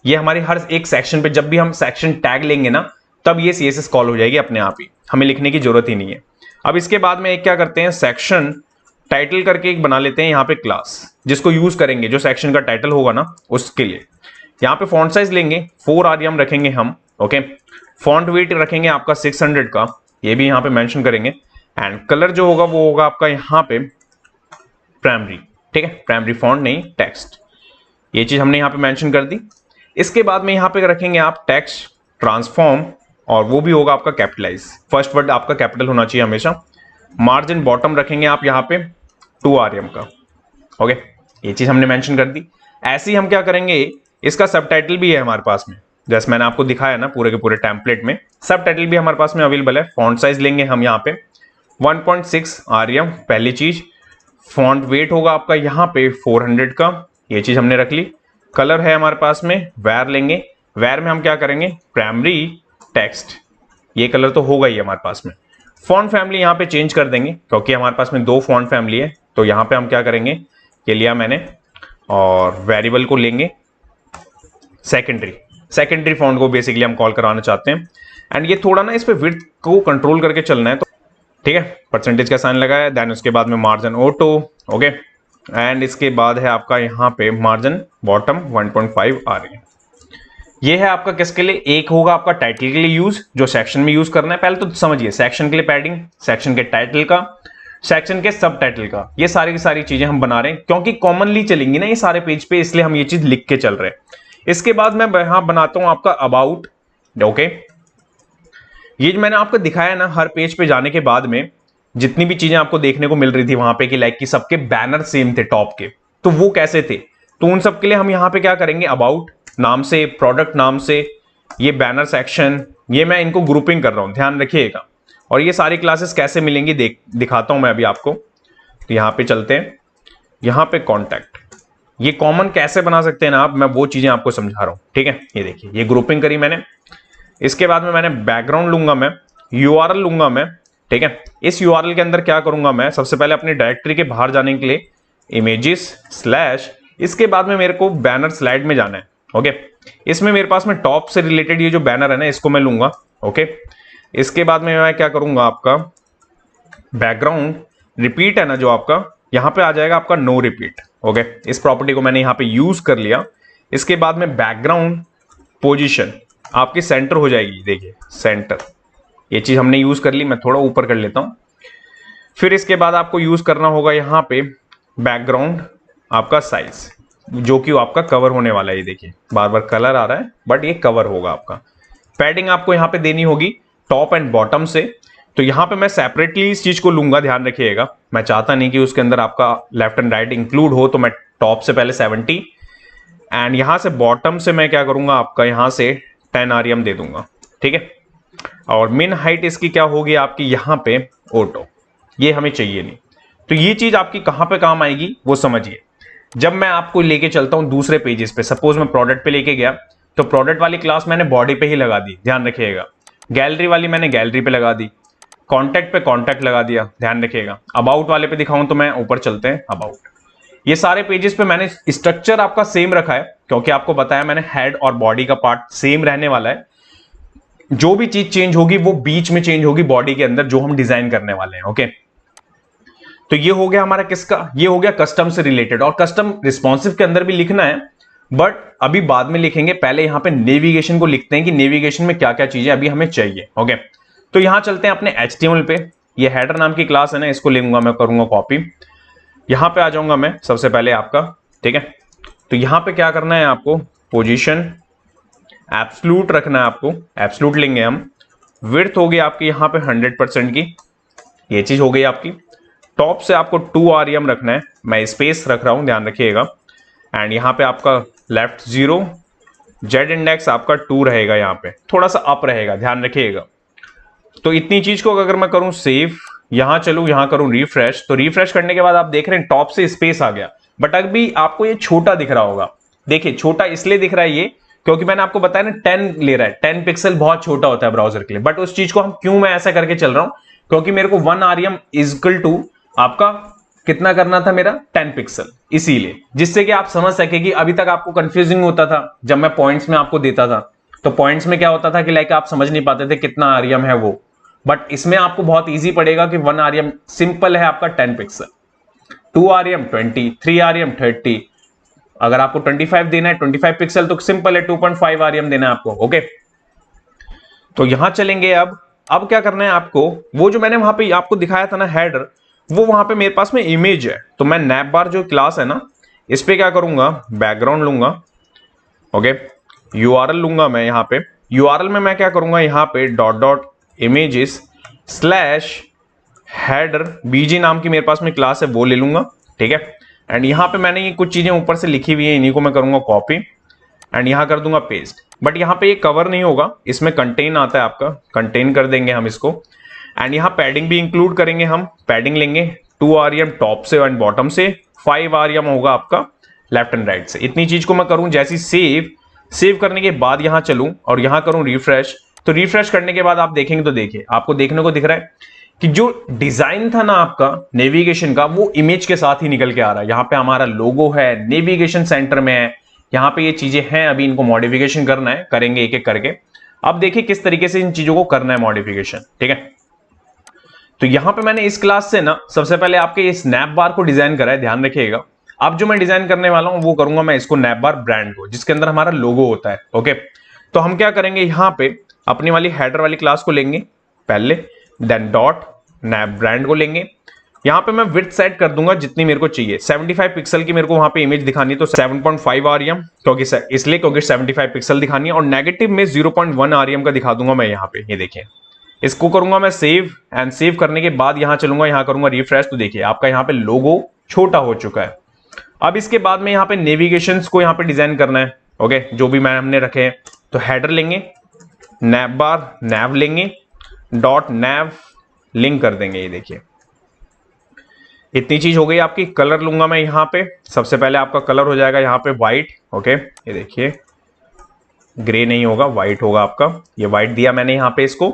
ये हमारी हर एक सेक्शन पे जब भी हम सेक्शन टैग लेंगे ना, तब ये सीएसएस कॉल हो जाएगी अपने आप ही, हमें लिखने की जरूरत ही नहीं है। अब इसके बाद में एक क्या करते हैं, सेक्शन टाइटल करके एक बना लेते हैं यहाँ पे क्लास, जिसको यूज करेंगे जो सेक्शन का टाइटल होगा ना उसके लिए। यहाँ पे फॉन्ट साइज लेंगे 4 आरएम रखेंगे हम, ओके। फॉन्ट वेट रखेंगे आपका 600 का, ये भी यहाँ पे मेंशन करेंगे। एंड कलर जो होगा वो होगा आपका यहाँ पे प्राइमरी, ठीक है, प्राइमरी फॉन्ट नहीं टेक्स्ट, ये चीज हमने यहाँ पे मेंशन कर दी। इसके बाद में यहाँ पे रखेंगे आप टेक्स्ट ट्रांसफॉर्म, और वो भी होगा आपका कैपिटलाइज, फर्स्ट वर्ड आपका कैपिटल होना चाहिए हमेशा। मार्जिन बॉटम रखेंगे आप यहाँ पे 2 आरएम का, ओके, ये चीज हमने मेंशन कर दी। ऐसे ही हम क्या करेंगे, इसका सबटाइटल भी है हमारे पास में, जैसे मैंने आपको दिखाया ना पूरे के पूरे टेम्पलेट में, सबटाइटल भी हमारे पास में अवेलेबल है। फॉन्ट साइज लेंगे हम यहाँ पे 1.6 आरएम पहली चीज। फॉन्ट वेट होगा आपका यहाँ पे 400 का, ये चीज हमने रख ली। कलर है हमारे पास में, वेयर लेंगे, वेयर में हम क्या करेंगे, प्राइमरी टेक्स्ट, ये कलर तो होगा ही हमारे पास में। फॉन्ट फैमिली यहाँ पे चेंज कर देंगे क्योंकि हमारे पास में 2 फॉन्ट फैमिली है, तो यहाँ पे हम क्या करेंगे, ये लिया मैंने, और वेरिएबल को लेंगे सेकेंडरी फॉन्ट को बेसिकली हम कॉल कराना चाहते हैं। एंड ये थोड़ा ना इस पे विड्थ को कंट्रोल करके चलना है, तो ठीक है, परसेंटेज का साइन लगाया, देन उसके बाद में मार्जिन ऑटो, ओके। एंड इसके बाद है आपका यहाँ पे मार्जिन बॉटम 1.5 आ रही है। ये है आपका किसके लिए, एक होगा आपका टाइटल के लिए यूज, जो सेक्शन में यूज करना है। पहले तो समझिए, सेक्शन के लिए पैडिंग, सेक्शन के टाइटल का, सेक्शन के सब टाइटल का, ये सारी की सारी चीजें हम बना रहे हैं क्योंकि कॉमनली चलेंगी ना ये सारे पेज पे, इसलिए हम ये चीज लिख के चल रहे हैं। इसके बाद मैं यहां बनाता हूं आपका अबाउट, ओके। ये जो मैंने आपको दिखाया ना, हर पेज पे जाने के बाद में जितनी भी चीजें आपको देखने को मिल रही थी वहां पे कि लाइक कि सबके बैनर सेम थे टॉप के, तो वो कैसे थे, तो उन सब के लिए हम यहाँ पे क्या करेंगे, अबाउट नाम से, प्रोडक्ट नाम से, ये बैनर सेक्शन, ये मैं इनको ग्रुपिंग कर रहा हूं, ध्यान रखिएगा। और ये सारी क्लासेस कैसे मिलेंगी दिखाता हूं मैं अभी आपको। तो यहाँ पे चलते हैं, यहाँ पे कॉन्टैक्ट, ये कॉमन कैसे बना सकते हैं ना आप, मैं वो चीजें आपको समझा रहा हूं, ठीक है। ये देखिए, ये ग्रुपिंग करी मैंने। इसके बाद में मैंने बैकग्राउंड लूंगा, मैं यूआरएल लूंगा मैं, ठीक है। इस यूआरएल के अंदर क्या करूंगा मैं, सबसे पहले अपनी डायरेक्टरी के बाहर जाने के लिए इमेजेस स्लैश, इसके बाद में मेरे को बैनर स्लाइड में जाना है, ओके। इसमें मेरे पास में टॉप से रिलेटेड ये जो बैनर है ना, इसको मैं लूंगा, ओके। इसके बाद में मैं क्या करूंगा, आपका बैकग्राउंड रिपीट है ना जो आपका, यहां पे आ जाएगा आपका नो रिपीट, ओके। इस प्रॉपर्टी को मैंने यहां पे यूज कर लिया। इसके बाद में बैकग्राउंड पोजीशन आपकी सेंटर हो जाएगी, देखिए सेंटर, ये चीज हमने यूज कर ली। मैं थोड़ा ऊपर कर लेता हूं। फिर इसके बाद आपको यूज करना होगा यहां पे बैकग्राउंड आपका साइज, जो कि आपका कवर होने वाला है। ये देखिए बार बार कलर आ रहा है, बट ये कवर होगा आपका। पैडिंग आपको यहां पे देनी होगी टॉप एंड बॉटम से, तो यहां पे मैं सेपरेटली इस चीज को लूंगा, ध्यान रखिएगा। मैं चाहता नहीं कि उसके अंदर आपका लेफ्ट एंड राइट इंक्लूड हो, तो मैं टॉप से पहले 70 एंड यहां से बॉटम से मैं क्या करूंगा, आपका यहां से 10 आरएम दे दूंगा, ठीक है। और मिन हाइट इसकी क्या होगी आपकी, यहां पे ऑटो, ये हमें चाहिए नहीं। तो ये चीज आपकी कहां पे काम आएगी वो समझिए। जब मैं आपको लेके चलता हूं दूसरे पेजेस पे, सपोज मैं प्रोडक्ट पे लेके गया, तो प्रोडक्ट वाली क्लास मैंने बॉडी पे ही लगा दी, ध्यान रखिएगा। गैलरी वाली मैंने गैलरी पे लगा दी, कॉन्टैक्ट पे कॉन्टैक्ट लगा दिया, ध्यान रखिएगा। अबाउट वाले पे दिखाऊं तो मैं ऊपर चलते हैं अबाउट, ये सारे पेजेस पे मैंने स्ट्रक्चर आपका सेम रखा है क्योंकि आपको बताया मैंने हेड और बॉडी का पार्ट सेम रहने वाला है। जो भी चीज चेंज होगी वो बीच में चेंज होगी बॉडी के अंदर जो हम डिजाइन करने वाले हैं। ओके, तो ये हो गया हमारा किसका, ये हो गया कस्टम से रिलेटेड। और कस्टम रिस्पॉन्सिव के अंदर भी लिखना है, बट अभी बाद में लिखेंगे, पहले यहां पे नेविगेशन को लिखते हैं कि नेविगेशन में क्या क्या चीजें अभी हमें चाहिए। ओके, तो यहां चलते हैं अपने HTML पे। ये हेडर नाम की क्लास है ना, इसको लूंगा मैं, करूंगा कॉपी, यहां पे आ जाऊंगा मैं सबसे पहले आपका। ठीक है, तो यहां पे क्या करना है आपको, पोजीशन एब्सोल्यूट रखना है आपको, एब्सोल्यूट लेंगे हम। विड्थ होगी आपकी यहां पे 100% की, ये चीज हो गई आपकी। टॉप से आपको 2 rem रखना है, मैं स्पेस रख रहा हूं, ध्यान रखिएगा। एंड यहां पे आपका लेफ्ट 0, जेड इंडेक्स आपका 2 रहेगा, यहां पे थोड़ा सा अप रहेगा, ध्यान रखिएगा। तो इतनी चीज को अगर मैं करूं सेव, यहां चलूं, यहां करूं रिफ्रेश, तो रिफ्रेश करने के बाद आप देख रहे हैं टॉप से स्पेस आ गया, बट अभी आपको ये छोटा दिख रहा होगा। देखिए छोटा इसलिए दिख रहा है ये, क्योंकि मैंने आपको बताया ना 10 ले रहा है, 10 पिक्सल बहुत छोटा होता है ब्राउजर के लिए। बट उस चीज को हम क्यों मैं ऐसा करके चल रहा हूं, क्योंकि मेरे को 1 rem इक्वल टू आपका कितना करना था, मेरा 10 पिक्सल, इसीलिए, जिससे कि आप समझ सके कि अभी तक आपको कंफ्यूजिंग होता था जब मैं पॉइंट्स में आपको देता था, तो पॉइंट्स में क्या होता था कि लाइक आप समझ नहीं पाते थे कितना rem है वो। बट इसमें आपको बहुत इजी पड़ेगा कि 1 rem सिंपल है आपका 10 पिक्सल, 2 rem 20, 3 rem 30, अगर आपको 25 देना है 25 पिक्सल तो सिंपल है 2.5 rem देना है आपको। ओके, तो यहां चलेंगे। अब क्या करना है आपको, वो जो मैंने वहां पे आपको दिखाया था ना हेडर, वो वहां पे मेरे पास में इमेज है, तो मैं नैप बार जो क्लास है ना, इस पे क्या करूंगा, बैकग्राउंड लूंगा। ओके, यूआरएल लूंगा मैं, यहां पे यूआरएल में मैं क्या करूंगा, यहां पे dot dot images slash header BG नाम की मेरे पास में क्लास है, वो ले लूंगा। ठीक है, एंड यहां पे मैंने ये कुछ चीजें ऊपर से लिखी हुई है, इन्हीं को मैं करूंगा कॉपी एंड यहां कर दूंगा पेस्ट। बट यहां पे ये कवर नहीं होगा, इसमें कंटेन आता है आपका, कंटेन कर देंगे हम इसको। एंड यहां पैडिंग भी इंक्लूड करेंगे हम, पैडिंग लेंगे 2 rem टॉप से एंड बॉटम से, 5 rem होगा आपका लेफ्ट एंड राइट से। इतनी चीज को मैं करूं, जैसी सेव करने के बाद यहां चलूं और यहां करूं रिफ्रेश, तो रिफ्रेश करने के बाद आप देखेंगे तो देखिए आपको देखने को दिख रहा है कि जो डिजाइन था ना आपका नेविगेशन का, वो इमेज के साथ ही निकल के आ रहा है। यहां पे हमारा लोगो है, नेविगेशन सेंटर में है, यहां पे ये चीजें हैं, अभी इनको मॉडिफिकेशन करना है, करेंगे एक एक करके। अब देखिए किस तरीके से इन चीजों को करना है मॉडिफिकेशन। ठीक है, तो यहां पे मैंने इस क्लास से ना सबसे पहले आपके इस नैप बार को डिजाइन करा है, ध्यान रखिएगा। अब जो मैं डिजाइन करने वाला हूं वो करूंगा मैं इसको नैप बार ब्रांड को, जिसके अंदर हमारा लोगो होता है। ओके, तो हम क्या करेंगे, यहां पे अपनी वाली हेडर वाली क्लास को लेंगे पहले, देन डॉट नैप ब्रांड को लेंगे। यहां पे मैं विड्थ सेट कर दूंगा जितनी मेरे को चाहिए, 75 पिक्सल की मेरे को वहां पे इमेज दिखानी है, तो 7.5 rem, क्योंकि 75 पिक्सल दिखानी है। और नेगेटिव में 0.1 rem का दिखा दूंगा मैं यहां पे, ये देखिए। इसको करूंगा मैं सेव, एंड सेव करने के बाद यहां चलूंगा, यहां करूंगा रिफ्रेश, तो देखिए आपका यहां पे लोगो छोटा हो चुका है। अब इसके बाद में यहां पे नेविगेशंस को यहां पे डिजाइन करना है। ओके, जो भी मैं हमने रखे हैं, तो हेडर लेंगे, नैप बार नैव लेंगे, डॉट नैव लिंक कर देंगे, ये देखिए इतनी चीज हो गई आपकी। कलर लूंगा मैं यहां पे, सबसे पहले आपका कलर हो जाएगा यहां पे व्हाइट। ओके, ये देखिए ग्रे नहीं होगा, व्हाइट होगा आपका, ये व्हाइट दिया मैंने यहां पे इसको।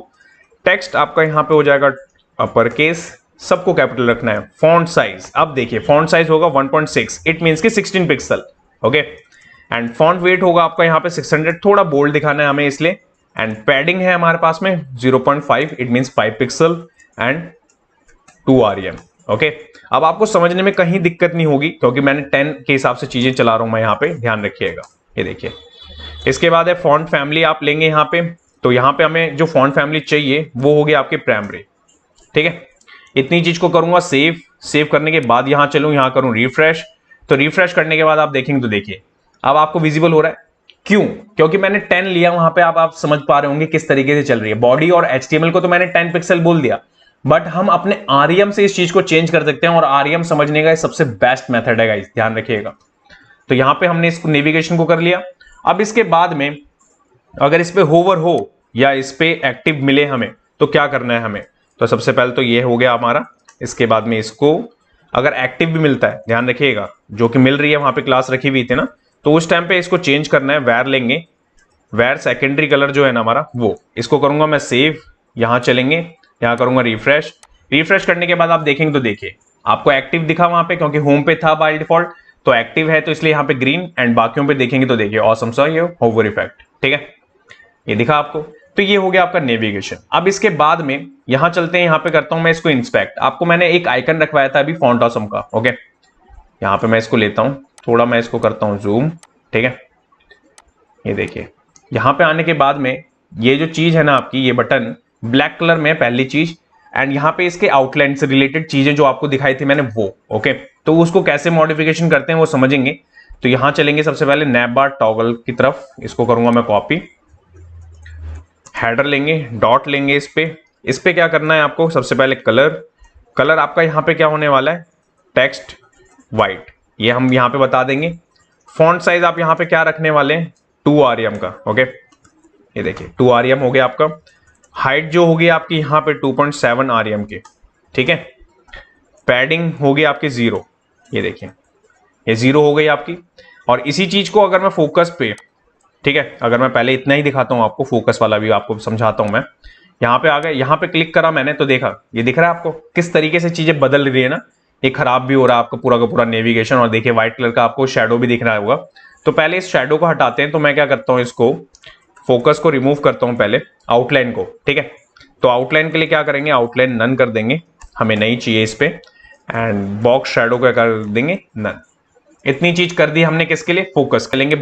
टेक्स्ट आपका यहां पे हो जाएगा अपर केस, सबको कैपिटल रखना है। फॉन्ट साइज, अब देखिए फॉन्ट साइज होगा 1.6, इट मींस कि 16 pixel. Okay, and font weight होगा आपका यहाँ पे 600, थोड़ा बोल्ड दिखाना है हमें इसलिए। एंड पैडिंग है हमारे पास में 0.5, it means 5 pixel and 2 rem। Okay, अब आपको समझने में कहीं दिक्कत नहीं होगी, क्योंकि मैंने 10 के हिसाब से चीजें चला रहा हूं मैं यहाँ पे, ध्यान रखिएगा। ये देखिए, इसके बाद है फॉन्ट फैमिली आप लेंगे यहाँ पे, तो यहाँ पे हमें जो फॉन्ट फैमिली चाहिए वो होगी आपकी प्राइमरी। ठीक है, इतनी चीज को करूंगा सेव, सेव करने के बाद यहां चलूं, यहां करूं रिफ्रेश, तो रिफ्रेश करने के बाद आप देखेंगे तो देखिए अब आपको विजिबल हो रहा है। क्यों? क्योंकि मैंने 10 लिया वहां पे, आप समझ पा रहे होंगे किस तरीके से चल रही है बॉडी। और HTML को तो मैंने 10 पिक्सल बोल दिया, बट हम अपने rem से इस चीज को चेंज कर सकते हैं, और rem समझने का सबसे बेस्ट मेथड है गाइस, ध्यान रखिएगा। तो यहां पे हमने इसको नेविगेशन को कर लिया। अब इसके बाद में अगर इस पे होवर हो या इस पे एक्टिव मिले हमें, तो क्या करना है हमें, तो सबसे पहले तो ये हो गया हमारा। इसके बाद में इसको अगर एक्टिव भी मिलता है, ध्यान रखिएगा, जो कि मिल रही है वहां पे क्लास रखी हुई थी ना, तो उस टाइम पे इसको चेंज करना है। वैर लेंगे, वैर सेकेंडरी कलर जो है ना हमारा, वो इसको करूंगा मैं सेव, यहां चलेंगे, यहां करूंगा रिफ्रेश। रिफ्रेश करने के बाद आप देखेंगे तो देखिए आपको एक्टिव दिखा वहां पे, क्योंकि होम पे था बाय डिफॉल्ट, तो एक्टिव है तो इसलिए यहां पे ग्रीन। एंड बाकियों पे देखेंगे तो देखिए ऑसम सा ये होवर इफेक्ट। ठीक है, ये दिखा आपको। तो ये हो गया आपका नेविगेशन। अब इसके बाद में यहां चलते हैं, यहां पे करता हूं मैं इसको इंस्पेक्ट। आपको मैंने एक आइकन रखवाया था अभी फॉन्ट ऑसम का, ओके। यहां पे मैं इसको लेता हूं, थोड़ा मैं इसको करता हूं जूम, ठीक है। ये देखिए, यहां पे आने के बाद में ये जो चीज है ना आपकी, ये बटन ब्लैक कलर में पहली चीज, एंड यहाँ पे इसके आउटलाइन से रिलेटेड चीजें जो आपको दिखाई थी मैंने वो, ओके। तो उसको कैसे मॉडिफिकेशन करते हैं वो समझेंगे। तो यहां चलेंगे सबसे पहले नैप बार टॉगल की तरफ, इसको करूंगा मैं कॉपी, हेडर लेंगे, डॉट लेंगे, इस पे क्या करना है आपको, सबसे पहले कलर आपका यहाँ पे क्या होने वाला है, टेक्स्ट वाइट, ये हम यहाँ पे बता देंगे। फॉन्ट साइज आप यहाँ पे क्या रखने वाले हैं, 2 REM का, ओके। ये देखिए 2 REM हो गया आपका। हाइट जो होगी आपकी यहाँ पे 2.7 REM के, ठीक है। पैडिंग होगी आपकी 0, ये देखिए ये 0 हो गई आपकी। और इसी चीज को अगर मैं फोकस पे, ठीक है, अगर मैं पहले इतना ही दिखाता हूं आपको, फोकस वाला भी आपको समझाता हूं मैं। यहाँ पे आ गए, यहाँ पे क्लिक करा मैंने तो देखा, ये दिख रहा है आपको किस तरीके से चीजें बदल रही है ना। ये खराब भी हो रहा है आपका पूरा का पूरा नेविगेशन, और देखिए व्हाइट कलर का आपको शेडो भी दिख रहा होगा। तो पहले इस शेडो को हटाते हैं। तो मैं क्या करता हूँ, इसको फोकस को रिमूव करता हूँ पहले, आउटलाइन को, ठीक है। तो आउटलाइन के लिए क्या करेंगे, आउटलाइन नन कर देंगे, हमें नहीं चाहिए इस पे। एंड बॉक्स शेडो को कर देंगे नन। इतनी चीज कर दी हमने, किसके लिए, फोकस के लेंगे।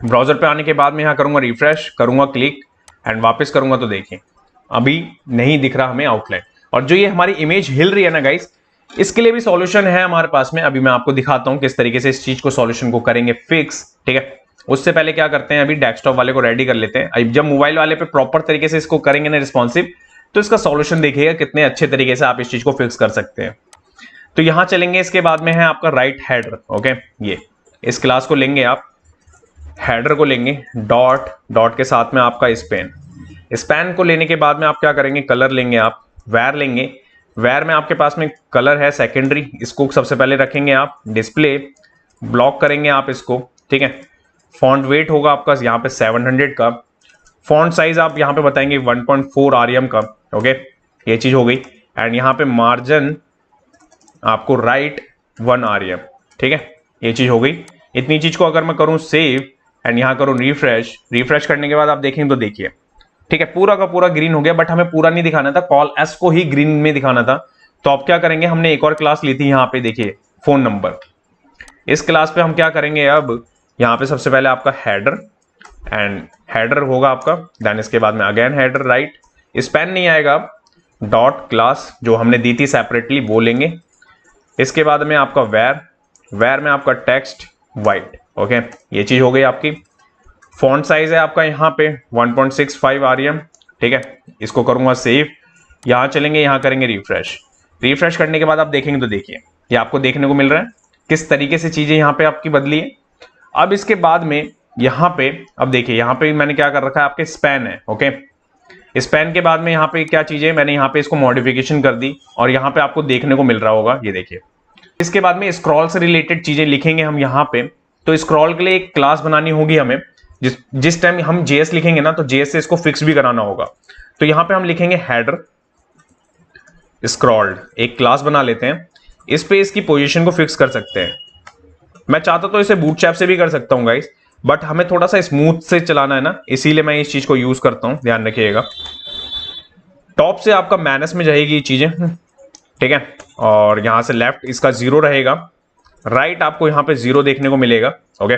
ब्राउजर पे आने के बाद में यहाँ करूंगा रिफ्रेश, करूंगा क्लिक एंड वापस करूंगा, तो देखिए अभी नहीं दिख रहा हमें आउटलाइन। और जो ये हमारी इमेज हिल रही है ना गाइस, इसके लिए भी सॉल्यूशन है हमारे पास में। अभी मैं आपको दिखाता हूं किस तरीके से इस चीज को, सॉल्यूशन को करेंगे फिक्स, ठीक है। उससे पहले क्या करते हैं, अभी डेस्कटॉप वाले को रेडी कर लेते हैं। अब जब मोबाइल वाले पे प्रॉपर तरीके से इसको करेंगे ना रिस्पॉन्सिव, तो इसका सॉल्यूशन देखिएगा कितने अच्छे तरीके से आप इस चीज को फिक्स कर सकते हैं। तो यहां चलेंगे, इसके बाद में है आपका राइट हेडर, ओके। ये इस क्लास को लेंगे आप, हेडर को लेंगे, डॉट के साथ में आपका स्पैन को लेने के बाद में आप क्या करेंगे, कलर लेंगे आप, वैर लेंगे। वैर में आपके पास में कलर है सेकेंडरी, इसको सबसे पहले रखेंगे आप। डिस्प्ले ब्लॉक करेंगे आप इसको, ठीक है। फॉन्ट वेट होगा आपका यहाँ पे 700 का। फॉन्ट साइज आप यहाँ पे बताएंगे 1.4 REM का, ओके। ये चीज हो गई। एंड यहाँ पे मार्जिन आपको राइट 1 REM, ठीक है। ये चीज हो गई। इतनी चीज को अगर मैं करूं सेव एंड यहां करूं रिफ्रेश करने के बाद आप देखेंगे तो देखिए, ठीक है, पूरा का पूरा ग्रीन हो गया। बट हमें पूरा नहीं दिखाना था, कॉल एस को ही ग्रीन में दिखाना था। तो अब क्या करेंगे, हमने एक और क्लास ली थी यहाँ पे, देखिए फोन नंबर। इस क्लास पे हम क्या करेंगे, अब यहाँ पे सबसे पहले आपका हेडर, एंड हेडर होगा आपका, देन इसके बाद में अगेन हेडर राइट, स्पैन नहीं आएगा, डॉट क्लास जो हमने दी थी सेपरेटली वो लेंगे। इसके बाद में आपका वैर में आपका टेक्स्ट वाइट, ओके। ये चीज हो गई आपकी। फॉन्ट साइज है आपका यहाँ पे 1.65 REM, ठीक है। इसको करूंगा सेव, यहां चलेंगे, यहां करेंगे रिफ्रेश करने के बाद आप देखेंगे तो देखिए ये आपको देखने को मिल रहा है किस तरीके से चीजें यहाँ पे आपकी बदली है। अब इसके बाद में यहाँ पे, अब देखिए यहाँ पे मैंने क्या कर रखा है, आपके स्पैन है, ओके। स्पैन के बाद में यहाँ पे क्या चीजें, मैंने यहाँ पे इसको मॉडिफिकेशन कर दी, और यहाँ पे आपको देखने को मिल रहा होगा, ये देखिए। इसके बाद में स्क्रॉल से रिलेटेड चीजें लिखेंगे हम यहाँ पे। तो स्क्रॉल के लिए एक क्लास बनानी होगी हमें, जिस टाइम हम JS लिखेंगे ना, तो JS से इसको फिक्स भी कराना होगा। तो यहाँ पे हम लिखेंगे हेडर स्क्रॉल्ड, एक क्लास बना लेते हैं। इस पे इसकी पोजीशन को फिक्स कर सकते हैं। मैं चाहता तो इसे बूटस्ट्रैप से भी कर सकता हूँ गाइस, बट हमें थोड़ा सा स्मूथ से चलाना है ना, इसीलिए मैं इस चीज को यूज करता हूँ, ध्यान रखिएगा। टॉप से आपका मैनस में जाएगी ये चीजें, ठीक है। और यहां से लेफ्ट इसका 0 रहेगा, राइट आपको यहाँ पे 0 देखने को मिलेगा, ओके।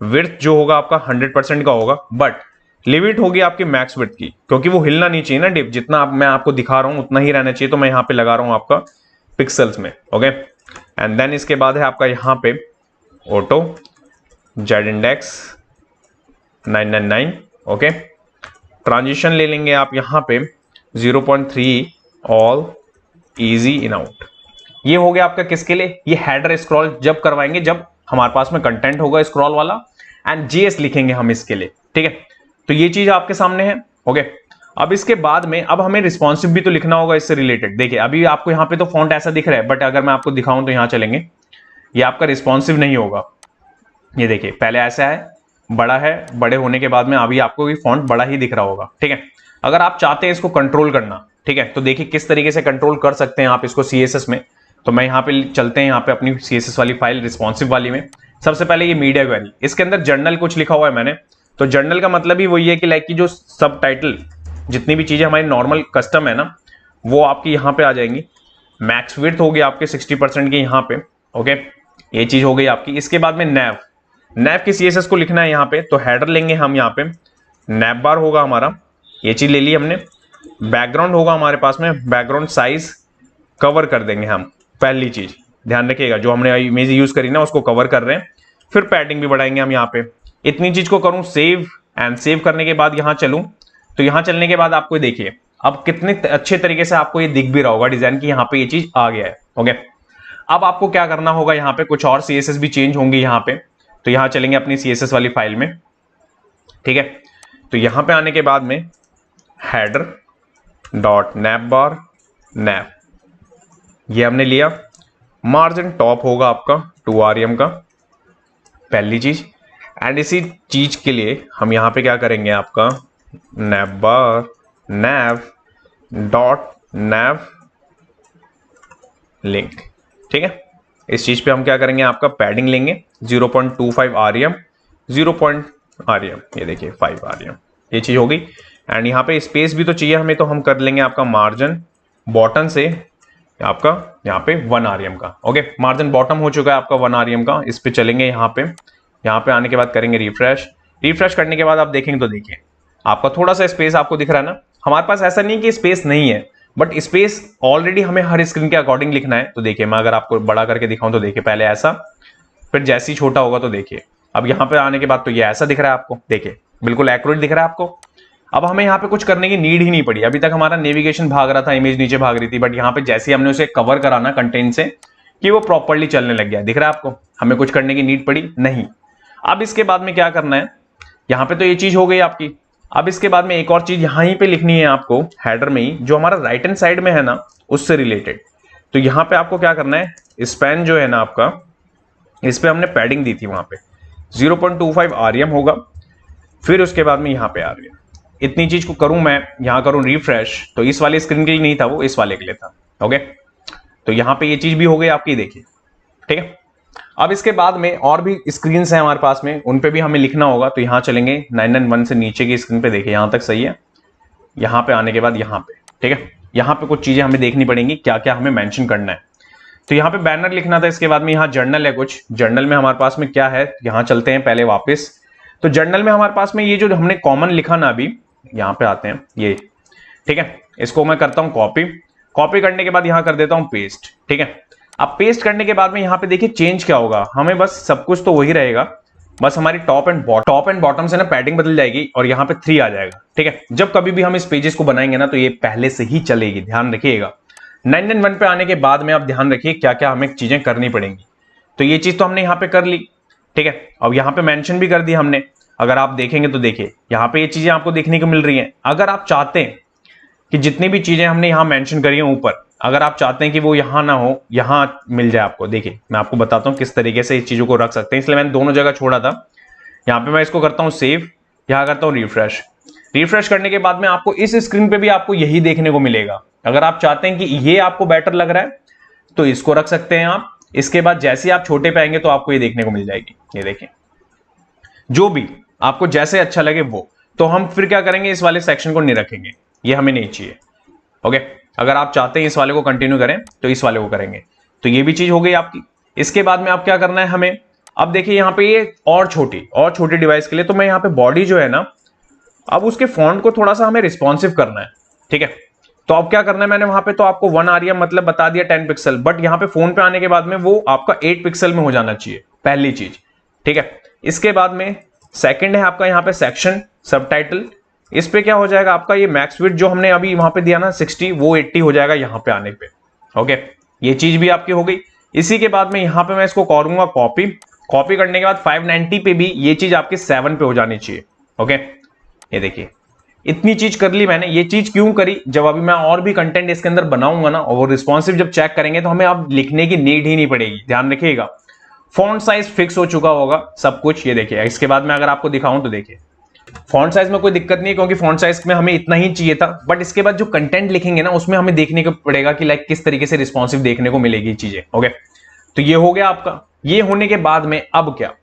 विड्थ जो होगा आपका 100% का होगा, बट लिमिट होगी आपकी मैक्स विड्थ की, क्योंकि वो हिलना नहीं चाहिए ना डिप, जितना मैं आपको दिखा रहा हूं उतना ही रहना चाहिए। तो मैं यहाँ पे लगा रहा हूं आपका पिक्सल्स में, ओके। एंड देन इसके बाद है आपका यहाँ पे auto Z index 999, okay. Transition ले लेंगे आप यहाँ पे 0.3 ऑल इजी इन आउट। ये हो गया आपका किसके लिए, ये हेडर स्क्रॉल जब करवाएंगे जब हमारे पास में कंटेंट होगा स्क्रॉल वाला, एंड JS लिखेंगे हम इसके लिए, ठीक है। तो ये चीज आपके सामने है, ओके। अब इसके बाद में अब हमें रिस्पॉन्सिव भी तो लिखना होगा इससे रिलेटेड। देखिए अभी आपको यहाँ पे तो फॉन्ट ऐसा दिख रहा है, बट अगर मैं आपको दिखाऊं तो यहाँ चलेंगे, ये आपका रिस्पॉन्सिव नहीं होगा। ये देखिए पहले ऐसा है, बड़ा है, बड़े होने के बाद में अभी आपको फॉन्ट बड़ा ही दिख रहा होगा, ठीक है। अगर आप चाहते हैं इसको कंट्रोल करना, ठीक है, तो देखिए किस तरीके से कंट्रोल कर सकते हैं आप इसको CSS में। तो मैं यहाँ पे चलते हैं, यहाँ पे अपनी CSS वाली फाइल रिस्पॉन्सिव वाली में। सबसे पहले ये मीडिया क्वेरी, इसके अंदर जर्नल कुछ लिखा हुआ है मैंने, तो जर्नल का मतलब ही वही है कि लाइक की जो सब टाइटल जितनी भी चीजें हमारी नॉर्मल कस्टम है ना, वो आपकी यहाँ पे आ जाएंगी। मैक्स विड्थ हो गई आपके 60% की यहाँ पे। ओके, ये चीज हो गई आपकी। इसके बाद में नैव, नैव की सीएसएस को लिखना है यहाँ पे, तो हेडर लेंगे हम यहाँ पे, नैव बार होगा हमारा, ये चीज ले ली हमने। बैकग्राउंड होगा हमारे पास में, बैकग्राउंड साइज कवर कर देंगे हम, पहली चीज ध्यान रखिएगा, जो हमने इमेज यूज करी ना उसको कवर कर रहे हैं। फिर पैडिंग भी बढ़ाएंगे हम यहाँ पे। इतनी चीज को करूं सेव, एंड सेव करने के बाद यहाँ चलूं, तो यहाँ चलने के बाद आपको देखिए अब कितने अच्छे तरीके से आपको ये दिख भी रहा होगा डिजाइन की, यहाँ पे ये चीज आ गया है। ओके, अब आपको क्या करना होगा, यहाँ पे कुछ और सीएसएस भी चेंज होंगे यहाँ पे, तो यहाँ चलेंगे अपनी सीएसएस वाली फाइल में। ठीक है, तो यहाँ पे आने के बाद में हेडर डॉट नैव बार नैव, ये हमने लिया। मार्जिन टॉप होगा आपका 2 rem का, पहली चीज। एंड इसी चीज के लिए हम यहाँ पे क्या करेंगे, आपका नैव बार नैव डॉट नैव लिंक। ठीक है, इस चीज पे हम क्या करेंगे, आपका पैडिंग लेंगे 0.25 rem, 0. rem, ये देखिए 5 rem, ये चीज हो गई। एंड यहाँ पे स्पेस भी तो चाहिए हमें, तो हम कर लेंगे आपका मार्जिन बॉटम से आपका यहाँ पे 1 rem का। ओके, मार्जिन बॉटम हो चुका है आपका 1 rem का। इस पे चलेंगे यहाँ पे आने के बाद करेंगे रिफ्रेश। रिफ्रेश करने के बाद आप देखेंगे तो देखिए आपका थोड़ा सा स्पेस आपको दिख रहा है ना। हमारे पास ऐसा नहीं कि स्पेस नहीं है, बट स्पेस ऑलरेडी हमें हर स्क्रीन के अकॉर्डिंग लिखना है। तो देखिए मैं अगर आपको बड़ा करके दिखाऊं तो देखिए पहले ऐसा, फिर जैसे ही छोटा होगा तो देखिए अब यहाँ पे आने के बाद तो ये ऐसा दिख रहा है आपको, देखिए बिल्कुल एक्यूरेट दिख रहा है आपको। अब हमें यहाँ पे कुछ करने की नीड ही नहीं पड़ी। अभी तक हमारा नेविगेशन भाग रहा था, इमेज नीचे भाग रही थी, बट यहाँ पे जैसे हमने उसे कवर करा ना कंटेंट से कि वो प्रॉपर्ली चलने लग गया, दिख रहा है आपको, हमें कुछ करने की नीड पड़ी नहीं। अब इसके बाद में क्या करना है, यहाँ पे तो ये चीज हो गई आपकी। अब इसके बाद में एक और चीज यहाँ ही पे लिखनी है आपको हेडर में ही, जो हमारा राइट हैंड साइड में है ना उससे रिलेटेड। तो यहाँ पे आपको क्या करना है, स्पैन जो है ना आपका, इस पे हमने पैडिंग दी थी वहां पे 0.25 rem होगा। फिर उसके बाद में यहाँ पे आ रही है, इतनी चीज को करूं मैं, यहाँ करूं रिफ्रेश, तो इस वाले स्क्रीन के लिए नहीं था वो, इस वाले के लिए था। ओके, तो यहाँ पे ये चीज भी हो गई आपकी, देखिए ठीक है। अब इसके बाद में और भी स्क्रीन है हमारे पास में, उन पे भी हमें लिखना होगा। तो यहाँ चलेंगे 991 से नीचे की स्क्रीन पे, देखिए यहाँ तक सही है। यहाँ पे आने के बाद यहाँ पे ठीक है, यहाँ पे कुछ चीजें हमें देखनी पड़ेंगी, क्या क्या हमें मेंशन करना है। तो यहाँ पे बैनर लिखना था, इसके बाद में यहाँ जर्नल है कुछ। जर्नल में हमारे पास में क्या है, यहाँ चलते हैं पहले वापस। तो जर्नल में हमारे पास में ये जो हमने कॉमन लिखा ना, अभी यहाँ पे आते हैं ये, ठीक है। इसको मैं करता हूँ कॉपी, कॉपी करने के बाद यहाँ कर देता हूँ पेस्ट, ठीक है। अब पेस्ट करने के बाद में यहाँ पे देखिए चेंज क्या होगा, हमें बस सब कुछ तो वही रहेगा, बस हमारी टॉप एंड बॉटम से ना पैडिंग बदल जाएगी और यहाँ पे 3 आ जाएगा, ठीक है। जब कभी भी हम इस पेजेस को बनाएंगे ना तो ये पहले से ही चलेगी, ध्यान रखिएगा। 991 पे आने के बाद में आप ध्यान रखिए क्या क्या हमें चीजें करनी पड़ेंगी। तो ये चीज तो हमने यहाँ पे कर ली, ठीक है। अब यहाँ पे मेंशन भी कर दी हमने, अगर आप देखेंगे तो देखिए यहाँ पे ये चीजें आपको देखने को मिल रही हैं। अगर आप चाहते हैं कि जितनी भी चीजें हमने यहाँ मेंशन करी हैं ऊपर, अगर आप चाहते हैं कि वो यहाँ ना हो, यहाँ मिल जाए आपको, देखिए मैं आपको बताता हूँ किस तरीके से इस चीजों को रख सकते हैं। इसलिए मैंने दोनों जगह छोड़ा था। यहाँ पे मैं इसको करता हूँ सेव, यहाँ करता हूँ रिफ्रेश। रिफ्रेश करने के बाद में आपको इस स्क्रीन पे भी आपको यही देखने को मिलेगा। अगर आप चाहते हैं कि ये आपको बेटर लग रहा है तो इसको रख सकते हैं आप। इसके बाद जैसे आप छोटे पे आएंगे तो आपको ये देखने को मिल जाएगी, ये देखिए, जो भी आपको जैसे अच्छा लगे वो। तो हम फिर क्या करेंगे, इस वाले सेक्शन को नहीं रखेंगे, ये हमें नहीं चाहिए। ओके, अगर आप चाहते हैं इस वाले को कंटिन्यू करें तो इस वाले को करेंगे। तो ये भी चीज हो गई आपकी। इसके बाद में आप क्या करना है हमें, अब देखिए यहाँ पे ये और छोटी डिवाइस के लिए, तो मैं यहाँ पे बॉडी जो है ना, अब उसके फॉन्ट को थोड़ा सा हमें रिस्पॉन्सिव करना है, ठीक है। तो अब क्या करना है, मैंने वहां पे तो आपको 1 rem मतलब बता दिया 10 पिक्सल, बट यहाँ पे फोन पे आने के बाद में वो आपका 8 पिक्सल में हो जाना चाहिए, पहली चीज, ठीक है। इसके बाद में सेकंड है आपका यहाँ पे सेक्शन सबटाइटल। इस पे क्या हो जाएगा आपका, ये मैक्स विड्थ जो हमने अभी वहां पे दिया ना 60, वो 80 हो जाएगा यहाँ पे आने पे। ओके, ये चीज भी आपकी हो गई। इसी के बाद में यहाँ पे मैं इसको करूंगा कॉपी, कॉपी करने के बाद 590 पे भी ये चीज आपकी 7 पे हो जानी चाहिए। ओके, ये देखिए इतनी चीज कर ली मैंने। ये चीज क्यों करी, जब अभी मैं और भी कंटेंट इसके अंदर बनाऊंगा ना और वो रिस्पॉन्सिव जब चेक करेंगे तो हमें अब लिखने की नीड ही नहीं पड़ेगी, ध्यान रखिएगा। फॉन्ट साइज फिक्स हो चुका होगा सब कुछ, ये देखिए। इसके बाद में अगर आपको दिखाऊं तो देखिए फॉन्ट साइज में कोई दिक्कत नहीं है, क्योंकि फॉन्ट साइज में हमें इतना ही चाहिए था। बट इसके बाद जो कंटेंट लिखेंगे ना उसमें हमें देखने को पड़ेगा कि लाइक किस तरीके से रिस्पॉन्सिव देखने को मिलेगी चीजें। ओके, तो ये हो गया आपका। ये होने के बाद में अब क्या,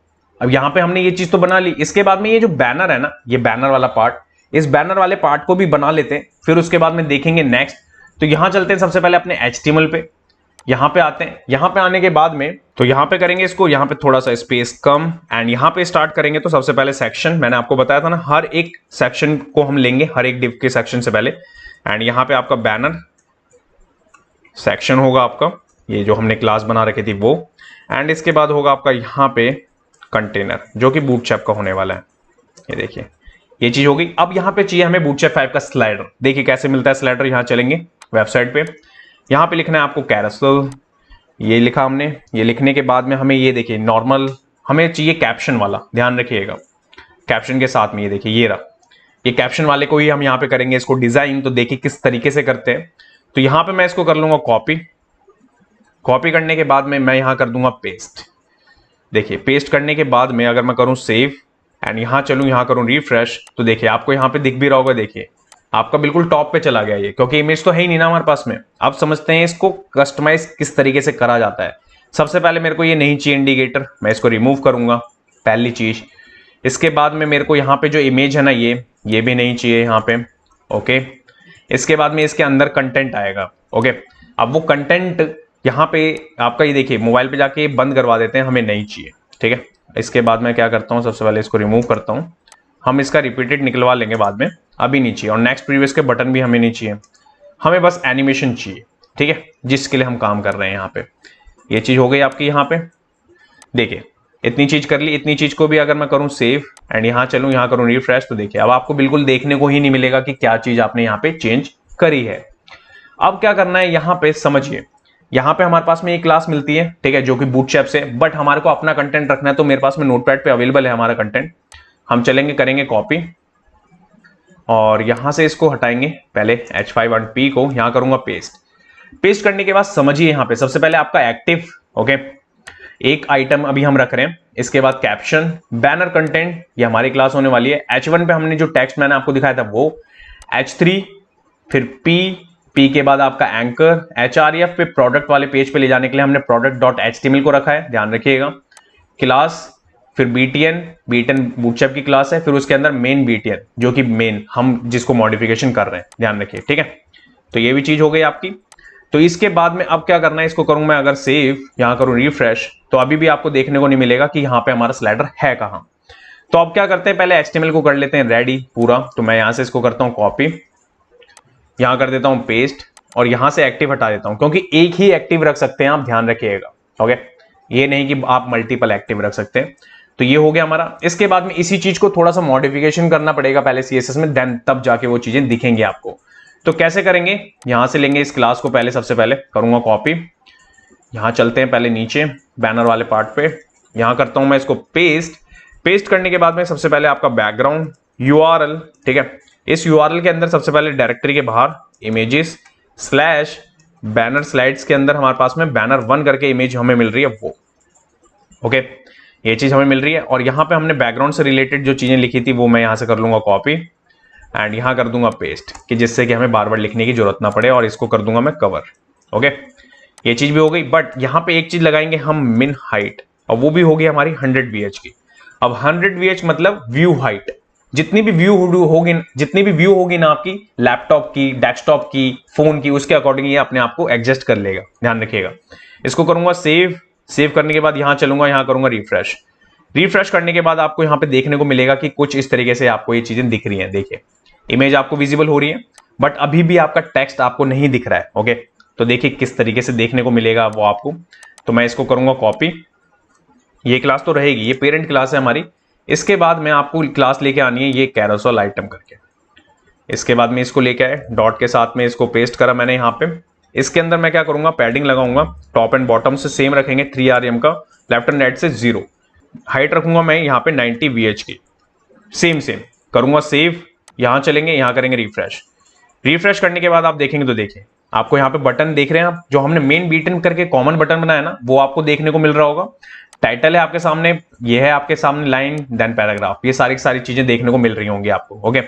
अब यहाँ पे हमने ये चीज तो बना ली, इसके बाद में ये जो बैनर है ना, ये बैनर वाला पार्ट, इस बैनर वाले पार्ट को भी बना लेते हैं, फिर उसके बाद में देखेंगे नेक्स्ट। तो यहां चलते हैं सबसे पहले अपने HTML पे, यहां पे आते हैं। यहां पे आने के बाद में तो यहां पे करेंगे इसको, यहां पे थोड़ा सा स्पेस कम, एंड यहां पे स्टार्ट करेंगे। तो सबसे पहले सेक्शन, मैंने आपको बताया था ना, हर एक सेक्शन को हम लेंगे, हर एक डिव के सेक्शन से पहले। एंड यहां पे आपका बैनर सेक्शन होगा आपका, ये जो हमने क्लास बना रखी थी वो। एंड इसके बाद होगा आपका यहाँ पे कंटेनर, जो कि बूटस्ट्रैप का होने वाला है। ये देखिए, ये चीज हो गई। अब यहाँ पे चाहिए हमें बूटस्ट्रैप 5 का स्लाइडर। देखिए कैसे मिलता है स्लाइडर, यहाँ चलेंगे वेबसाइट पे, यहाँ पे लिखना है आपको कैरोसेल, ये लिखा हमने। ये लिखने के बाद में हमें ये देखिए नॉर्मल, हमें चाहिए कैप्शन वाला, ध्यान रखिएगा कैप्शन के साथ में। ये देखिए ये रहा, ये कैप्शन वाले को ही हम यहाँ पे करेंगे इसको डिजाइन। तो देखिए किस तरीके से करते हैं। तो यहाँ पे मैं इसको कर लूंगा कॉपी, कॉपी करने के बाद में मैं यहाँ कर दूंगा पेस्ट। देखिए पेस्ट करने के बाद में अगर मैं करूँ सेव एंड यहाँ चलूँ, यहाँ करूँ रिफ्रेश, तो देखिए आपको यहाँ पे दिख भी रहा होगा। देखिए आपका बिल्कुल टॉप पे चला गया ये, क्योंकि इमेज तो है ही नहीं ना हमारे पास में। अब समझते हैं इसको कस्टमाइज किस तरीके से करा जाता है। सबसे पहले मेरे को ये नहीं चाहिए इंडिकेटर, मैं इसको रिमूव करूंगा पहली चीज। इसके बाद में मेरे को यहाँ पे जो इमेज है ना, ये भी नहीं चाहिए यहाँ पे। ओके, इसके बाद में इसके अंदर कंटेंट आएगा। ओके, अब वो कंटेंट यहाँ पे आपका, ये देखिए मोबाइल पे जाके बंद करवा देते हैं, हमें नहीं चाहिए। ठीक है, इसके बाद मैं क्या करता हूँ, सबसे पहले इसको रिमूव करता हूँ। हम इसका रिपीटेड निकलवा लेंगे बाद में, अभी नहीं चाहिए। और नेक्स्ट प्रीवियस के बटन भी हमें नहीं चाहिए, हमें बस एनिमेशन चाहिए। ठीक है, जिसके लिए हम काम कर रहे हैं यहाँ पे। ये चीज हो गई आपकी। यहाँ पे देखिए इतनी चीज कर ली। इतनी चीज को भी अगर मैं करूँ सेव एंड यहाँ चलूँ, यहाँ करूँ रिफ्रेश, तो देखिए अब आपको बिल्कुल देखने को ही नहीं मिलेगा कि क्या चीज आपने यहाँ पे चेंज करी है। अब क्या करना है यहाँ पे, समझिए यहाँ पे हमारे पास में एक क्लास मिलती है, ठीक है, जो कि बूटस्ट्रैप से, बट हमारे को अपना कंटेंट रखना है। तो मेरे पास में नोटपैड पे अवेलेबल है हमारा कंटेंट। हम चलेंगे, करेंगे कॉपी और यहां से इसको हटाएंगे पहले H5 को, यहां करूंगा पेस्ट। पेस्ट करने के बाद समझिए यहाँ पे सबसे पहले आपका एक्टिव, ओके, एक आइटम अभी हम रख रहे हैं। इसके बाद कैप्शन, बैनर कंटेंट, ये हमारी क्लास होने वाली है। H1 पे हमने जो टेक्स्ट मैंने आपको दिखाया था वो, H3 फिर P के बाद आपका एंकर, HREF पे प्रोडक्ट वाले पेज पे ले जाने के लिए हमने product.html को रखा है, ध्यान रखिएगा। क्लास, फिर BTN बूटस्ट्रैप की क्लास है, फिर उसके अंदर मेन BTN, जो कि मेन हम जिसको मॉडिफिकेशन कर रहे हैं, ध्यान रखिए। ठीक है, तो ये भी चीज हो गई आपकी। तो इसके बाद में अब क्या करना है, इसको करूं मैं अगर सेव, यहां करूं रिफ्रेश, तो अभी भी आपको देखने को नहीं मिलेगा कि यहाँ पे हमारा स्लाइडर है कहां। तो अब क्या करते हैं, पहले HTML को कर लेते हैं रेडी पूरा। तो मैं यहां से इसको करता हूं कॉपी, यहां कर देता हूं पेस्ट और यहां से एक्टिव हटा देता हूं, क्योंकि एक ही एक्टिव रख सकते हैं आप, ध्यान रखिएगा। ओके, ये नहीं कि आप मल्टीपल एक्टिव रख सकते हैं। तो ये हो गया हमारा। इसके बाद में इसी चीज को थोड़ा सा मॉडिफिकेशन करना पड़ेगा पहले CSS में, देन तब जाके वो चीजें दिखेंगी आपको। तो कैसे करेंगे, यहां से लेंगे इस क्लास को, पहले सबसे पहले करूंगा कॉपी, यहां चलते हैं पहले नीचे बैनर वाले पार्ट पे, यहां करता हूं मैं इसको पेस्ट। पेस्ट करने के बाद में सबसे पहले आपका बैकग्राउंड URL, ठीक है, इस URL के अंदर सबसे पहले डायरेक्टरी के बाहर इमेजेस स्लैश बैनर स्लाइड्स के अंदर हमारे पास में बैनर 1 करके इमेज हमें मिल रही है वो। ओके, ये चीज हमें मिल रही है। और यहां पे हमने बैकग्राउंड से रिलेटेड जो चीजें लिखी थी वो मैं यहां से कर लूंगा कॉपी एंड यहां कर दूंगा पेस्ट, कि जिससे कि हमें बार बार लिखने की जरूरत ना पड़े। और इसको कर दूंगा मैं कवर। ओके, ये चीज भी हो गई। बट यहां पे एक चीज लगाएंगे हम, मिन हाइट, और वो भी होगी हमारी 100 VH की। अब 100 VH मतलब व्यू हाइट, जितनी भी व्यू होगी ना आपकी लैपटॉप की, डेस्कटॉप की, फोन की, उसके अकॉर्डिंग ये अपने आप को एडजस्ट कर लेगा, ध्यान रखिएगा। इसको करूंगा सेव। सेव करने के बाद यहां चलूंगा, यहां करूंगा रिफ्रेश। रिफ्रेश करने के बाद आपको यहां पे देखने को मिलेगा कि कुछ इस तरीके से आपको ये चीजें दिख रही हैं। देखिए इमेज आपको विजिबल हो रही है, बट अभी भी आपका टेक्स्ट आपको नहीं दिख रहा है। ओके, तो देखिए किस तरीके से देखने को मिलेगा वो आपको। तो मैं इसको करूंगा कॉपी, ये क्लास तो रहेगी, ये पेरेंट क्लास है हमारी। इसके बाद में आपको क्लास लेके आनी है ये कैरोसेल आइटम करके। इसके बाद में इसको लेके आए, डॉट के साथ में इसको पेस्ट करा मैंने यहाँ पे। इसके अंदर मैं क्या करूंगा, पैडिंग लगाऊंगा, टॉप एंड बॉटम से सेम रखेंगे 3 RM का, लेफ्ट एंड राइट से 0। हाइट रखूंगा मैं यहाँ पे 90 VH की, सेम करूंगा सेव। यहां चलेंगे, यहां करेंगे रिफ्रेश। रिफ्रेश करने के बाद आप देखेंगे तो देखिए आपको यहाँ पे बटन देख रहे हैं आप, जो हमने मेन बीटन करके कॉमन बटन बनाया ना, वो आपको देखने को मिल रहा होगा। टाइटल है आपके सामने, ये है आपके सामने लाइन, देन पैराग्राफ, ये सारी चीजें देखने को मिल रही होंगी आपको। ओके,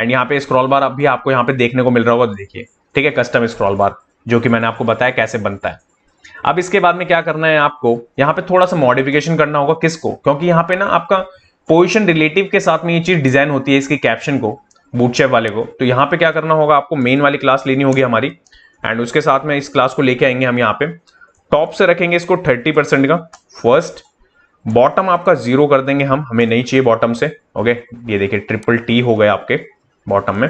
एंड यहाँ पे स्क्रॉल बार भी आपको यहाँ पे देखने को मिल रहा होगा, देखिए। ठीक है, कस्टम स्क्रॉल बार, जो कि मैंने आपको बताया कैसे बनता है। अब इसके बाद में क्या करना है आपको, यहाँ पे थोड़ा सा मॉडिफिकेशन करना होगा। किसको? क्योंकि यहाँ पे ना आपका पोजीशन रिलेटिव के साथ में ये चीज डिजाइन होती है इसके कैप्शन को, बूटस्ट्रैप वाले को। तो यहाँ पे क्या करना होगा आपको, मेन वाली क्लास लेनी होगी हमारी, एंड उसके साथ में इस क्लास को लेके आएंगे हम। यहाँ पे टॉप से रखेंगे इसको 30% का फर्स्ट, बॉटम आपका 0 कर देंगे हम, हमें नहीं चाहिए बॉटम से। ओके, ये देखिए ट्रिपल टी हो गया आपके बॉटम में।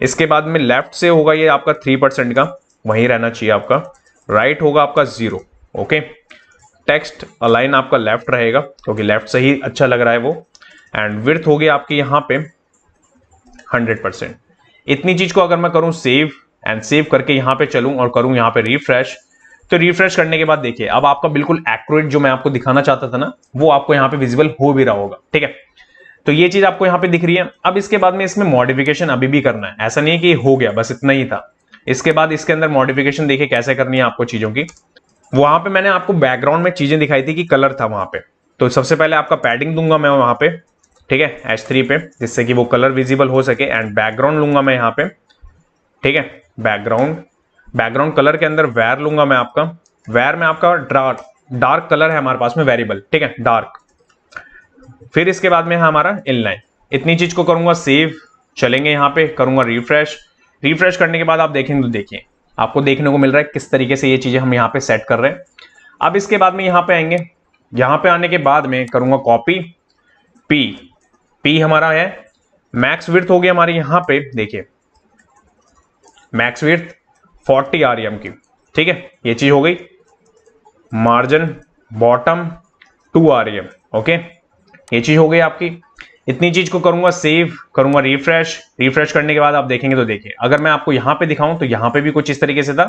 इसके बाद में लेफ्ट से होगा ये आपका 3% का, वहीं रहना चाहिए आपका। राइट होगा आपका 0। ओके, टेक्स्ट अलाइन आपका लेफ्ट रहेगा क्योंकि लेफ्ट से ही अच्छा लग रहा है वो। एंड विड्थ होगी आपकी यहाँ पे 100%। इतनी चीज को अगर मैं करूं सेव, एंड सेव करके यहाँ पे चलूं और करूं यहाँ पे रिफ्रेश, तो रिफ्रेश करने के बाद देखिए अब आपका बिल्कुल एक्यूरेट जो मैं आपको दिखाना चाहता था ना, वो आपको यहाँ पे विजिबल हो भी रहा होगा। ठीक है, तो ये चीज आपको यहाँ पे दिख रही है। अब इसके बाद में इसमें मॉडिफिकेशन अभी भी करना है, ऐसा नहीं है कि हो गया बस इतना ही था। इसके बाद इसके अंदर मॉडिफिकेशन देखिए कैसे करनी है आपको चीजों की। वहां पे मैंने आपको बैकग्राउंड में चीजें दिखाई थी कि कलर था वहां पे, तो सबसे पहले आपका पैडिंग दूंगा मैं वहां पे, ठीक है, H3 पे, जिससे कि वो कलर विजिबल हो सके। एंड बैकग्राउंड लूंगा मैं यहाँ पे, ठीक है, बैकग्राउंड कलर के अंदर वेयर लूंगा मैं आपका। वेयर में आपका डार्क कलर है हमारे पास में, वेरिएबल, ठीक है, डार्क। फिर इसके बाद में है हमारा इनलाइन। इतनी चीज को करूंगा सेव, चलेंगे यहाँ पे, करूंगा रिफ्रेश करने के बाद आप देखेंगे तो देखिए आपको देखने को मिल रहा है किस तरीके से ये चीजें हम यहाँ पे सेट कर रहे हैं। अब इसके बाद में यहाँ पे आएंगे, यहाँ पे आने के बाद में करूंगा कॉपी, पी हमारा है मैक्स विड्थ हो गई हमारी, यहाँ पे देखिए मैक्स विड्थ 40 REM की, ठीक है, ये चीज हो गई। मार्जिन बॉटम 2 REM, ओके, ये चीज हो गई आपकी। इतनी चीज को करूंगा सेव, करूंगा रिफ्रेश करने के बाद आप देखेंगे तो देखिए अगर मैं आपको यहां पे दिखाऊं तो यहां पे भी कुछ इस तरीके से था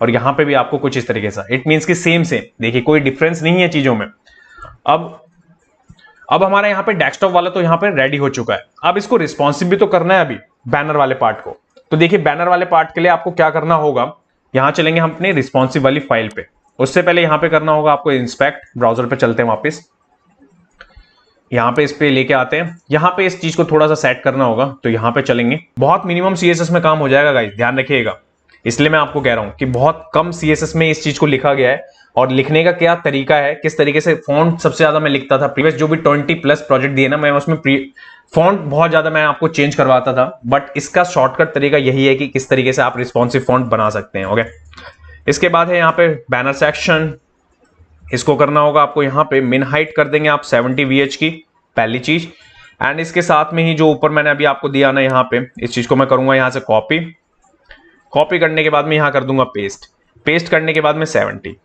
और यहां पे भी आपको कुछ इस तरीके से। इट मींस कि सेम देखिए कोई डिफरेंस नहीं है चीजों में। अब हमारा यहाँ पे डेस्कटॉप वाला तो यहाँ पे रेडी हो चुका है। अब इसको रिस्पॉन्सिव भी तो करना है अभी बैनर वाले पार्ट को। तो देखिए बैनर वाले पार्ट के लिए आपको क्या करना होगा, यहां चलेंगे हम अपने रिस्पॉन्सिव वाली फाइल पे। उससे पहले यहां पे करना होगा आपको इंस्पेक्ट, ब्राउजर पे चलते हैं वापस, यहाँ पे इस पे लेके आते हैं। यहाँ पे इस चीज को थोड़ा सा सेट करना होगा, तो यहाँ पे चलेंगे। बहुत मिनिमम CSS में काम हो जाएगा गाइस, ध्यान रखिएगा। इसलिए मैं आपको कह रहा हूं कि बहुत कम CSS में इस चीज को लिखा गया है। और लिखने का क्या तरीका है, किस तरीके से फॉन्ट सबसे ज्यादा मैं लिखता था प्रीवियस जो भी 20+ प्रोजेक्ट दिए ना, मैं उसमें फॉन्ट बहुत ज्यादा मैं आपको चेंज करवाता था। बट इसका शॉर्टकट तरीका यही है कि किस तरीके से आप रिस्पॉन्सिव फॉन्ट बना सकते हैं। ओके, इसके बाद है यहाँ पे बैनर सेक्शन, इसको करना होगा आपको यहाँ पे मिन हाइट कर देंगे आप 70 VH की, पहली चीज। एंड इसके साथ में ही जो ऊपर मैंने अभी आपको दिया ना यहाँ पे, इस चीज को मैं करूंगा यहाँ से कॉपी करने के बाद में यहाँ कर दूंगा पेस्ट करने के बाद में 70।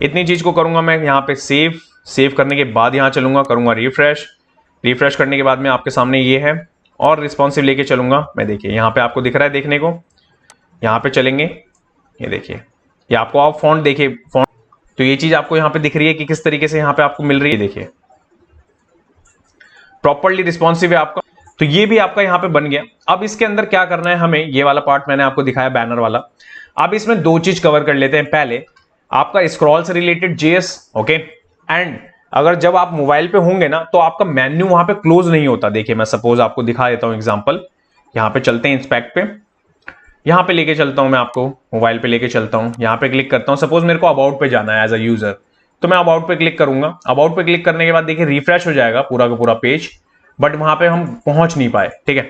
इतनी चीज को करूंगा मैं यहाँ पे सेव करने के बाद यहाँ चलूंगा, करूंगा रिफ्रेश करने के बाद में आपके सामने ये है और रिस्पॉन्सिव लेके चलूंगा मैं। देखिए यहाँ पे आपको दिख रहा है देखने को, यहाँ पे चलेंगे, ये देखिए, ये आपको आप फॉन्ट देखिए, फॉन्ट तो ये चीज आपको यहाँ पे दिख रही है कि किस तरीके से यहाँ पे आपको मिल रही है। देखिए प्रॉपर्ली रिस्पॉन्सिव है आपका, तो ये भी आपका यहाँ पे बन गया। अब इसके अंदर क्या करना है हमें, ये वाला पार्ट मैंने आपको दिखाया बैनर वाला। अब इसमें दो चीज कवर कर लेते हैं। पहले आपका स्क्रॉल से रिलेटेड JS, ओके, एंड अगर जब आप मोबाइल पे होंगे ना तो आपका मेन्यू वहां पे क्लोज नहीं होता। देखिए मैं सपोज आपको दिखा देता हूं एग्जांपल, यहाँ पे चलते हैं इंस्पेक्ट पे, यहाँ पे लेके चलता हूं मैं आपको, मोबाइल पे लेके चलता हूं, यहाँ पे क्लिक करता हूं। सपोज मेरे को अबाउट पे जाना है एज अ यूजर, तो मैं अबाउट पे क्लिक करूंगा। अबाउट पे क्लिक करने के बाद देखिए रिफ्रेश हो जाएगा पूरा का पूरा पेज, बट वहां पे हम पहुंच नहीं पाए, ठीक है।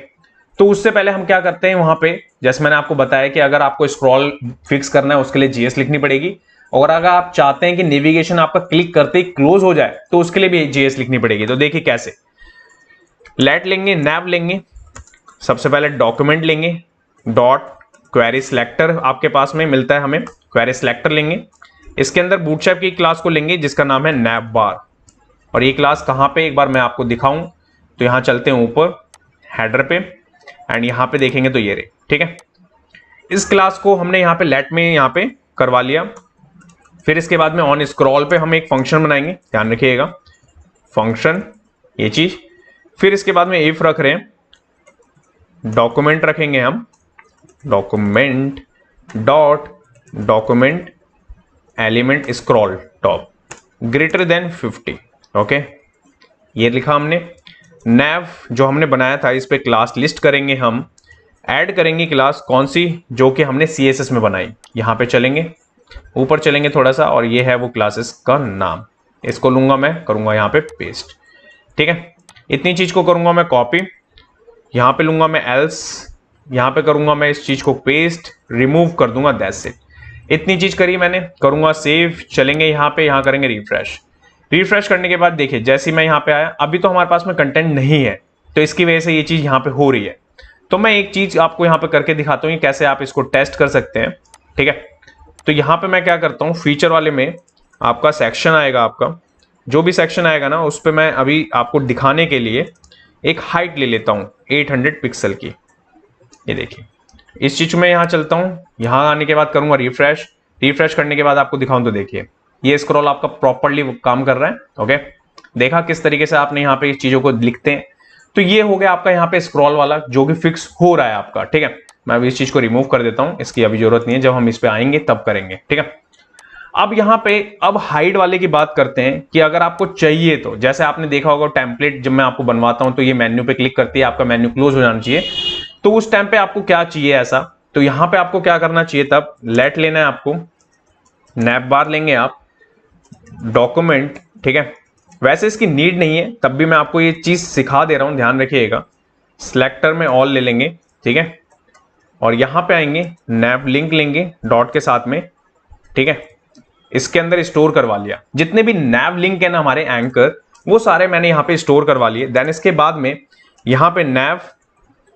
तो उससे पहले हम क्या करते हैं, वहां पे जैसे मैंने आपको बताया कि अगर आपको स्क्रॉल फिक्स करना है उसके लिए JS लिखनी पड़ेगी, और अगर आप चाहते हैं कि नेविगेशन आपका क्लिक करते ही क्लोज हो जाए तो उसके लिए भी JS लिखनी पड़ेगी। तो देखिए कैसे, लेट लेंगे, नैव लेंगे, सबसे पहले डॉक्यूमेंट लेंगे, डॉट क्वेरी सिलेक्टर आपके पास में मिलता है हमें, क्वेरी सिलेक्टर लेंगे। इसके अंदर बूटस्ट्रैप की क्लास को लेंगे जिसका नाम है नैवबार, और ये क्लास कहां पे एक बार मैं आपको दिखाऊं, तो यहां चलते हैं ऊपर हेडर पे, एंड यहां पे देखेंगे तो ये रहे, ठीक है। इस क्लास को हमने यहां पे लेट में यहां पे करवा लिया। फिर इसके बाद में ऑन स्क्रॉल पे हम एक फंक्शन बनाएंगे, ध्यान रखिएगा, फंक्शन ये चीज। फिर इसके बाद में इफ रख रहे हैं, डॉक्यूमेंट रखेंगे हम, document dot document element scroll top greater than 50, okay, ये लिखा हमने। नैव जो हमने बनाया था इस पे क्लास लिस्ट करेंगे हम, ऐड करेंगे क्लास कौन सी, जो कि हमने CSS में बनाई। यहां पे चलेंगे, ऊपर चलेंगे थोड़ा सा और ये है वो क्लासेस का नाम, इसको लूंगा मैं, करूंगा यहाँ पे पेस्ट। ठीक है, इतनी चीज को करूंगा मैं कॉपी, यहां पे लूंगा मैं एल्स, यहां पे करूंगा मैं इस चीज को पेस्ट, रिमूव कर दूंगा, दैट्स इट। इतनी चीज करी मैंने, करूंगा सेव, चलेंगे यहां पे, यहां करेंगे रिफ्रेश। रिफ्रेश करने के बाद देखिए जैसे मैं यहां पे आया, अभी तो हमारे पास में कंटेंट नहीं है, तो इसकी वजह से ये चीज यहां पे हो रही है। तो मैं एक चीज आपको यहां पे करके दिखाता हूं कैसे आप इसको टेस्ट कर सकते हैं। ठीक है, तो यहां पे मैं क्या करता हूं, फीचर वाले में आपका सेक्शन आएगा, आपका जो भी सेक्शन आएगा ना उस पर मैं अभी आपको दिखाने के लिए एक हाइट ले लेता हूं 800 पिक्सल की। ये देखिए इस चीज में यहां चलता हूं, यहां आने के बाद करूंगा रिफ्रेश। रिफ्रेश करने के बाद आपको दिखाऊं तो देखिए ये स्क्रॉल आपका प्रॉपर्ली काम कर रहा है। ओके, देखा किस तरीके से आपने यहाँ पे चीजों को लिखते हैं। तो ये हो गया आपका यहाँ पे स्क्रॉल वाला जो कि फिक्स हो रहा है आपका। ठीक है, मैं अभी इस चीज को रिमूव कर देता हूं, इसकी अभी जरूरत नहीं है, जब हम इस पे आएंगे तब करेंगे। ठीक है, अब यहां पे अब हाइड वाले की बात करते हैं कि अगर आपको चाहिए तो, जैसे आपने देखा होगा टेम्पलेट जब मैं आपको बनवाता हूं तो ये मेन्यू पे क्लिक करती है, आपका मेन्यू क्लोज हो जाना चाहिए। तो उस टाइम पे आपको क्या चाहिए ऐसा, तो यहां पे आपको क्या करना चाहिए, तब लेट लेना है आपको, नैप बार लेंगे आप, डॉक्यूमेंट। ठीक है, वैसे इसकी नीड नहीं है, तब भी मैं आपको ये चीज सिखा दे रहा हूं, ध्यान रखिएगा। सिलेक्टर में ऑल ले लेंगे, ठीक है, और यहां पे आएंगे, नैप लिंक लेंगे डॉट के साथ में। ठीक है, इसके अंदर स्टोर करवा लिया, जितने भी नैव लिंक है ना हमारे एंकर, वो सारे मैंने यहाँ पे स्टोर करवा लिए। देन इसके बाद में यहाँ पे नैव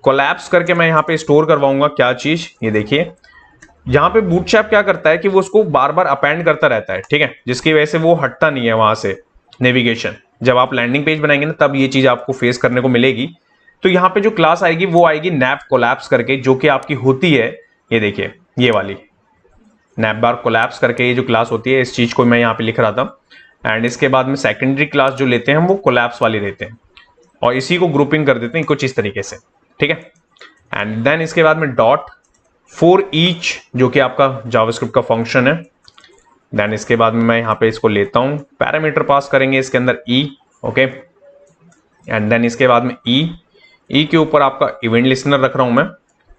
कोलैप्स करके मैं यहाँ पे स्टोर करवाऊंगा क्या चीज, ये देखिए यहाँ पे बूटस्ट्रैप क्या करता है कि वो उसको बार बार अपेंड करता रहता है। ठीक है, जिसकी वजह से वो हटता नहीं है वहां से नेविगेशन। जब आप लैंडिंग पेज बनाएंगे ना तब ये चीज आपको फेस करने को मिलेगी। तो यहाँ पे जो क्लास आएगी वो आएगी नैव कोलैप्स करके, जो कि आपकी होती है, ये देखिए ये वाली नैप बार कोलैप्स करके ये जो क्लास होती है, इस चीज को मैं यहाँ पे लिख रहा था। एंड इसके बाद में सेकेंडरी क्लास जो लेते हैं हम वो कोलैप्स वाली लेते हैं, और इसी को ग्रुपिंग कर देते हैं कुछ इस तरीके से। ठीक है, एंड देन इसके बाद में डॉट फॉर ईच जो कि आपका जावास्क्रिप्ट का फंक्शन है। देन इसके बाद में मैं यहाँ पे इसको लेता हूँ, पैरामीटर पास करेंगे इसके अंदर ई। ओके, एंड देन इसके बाद में ई के ऊपर आपका इवेंट लिसनर रख रहा हूं मैं,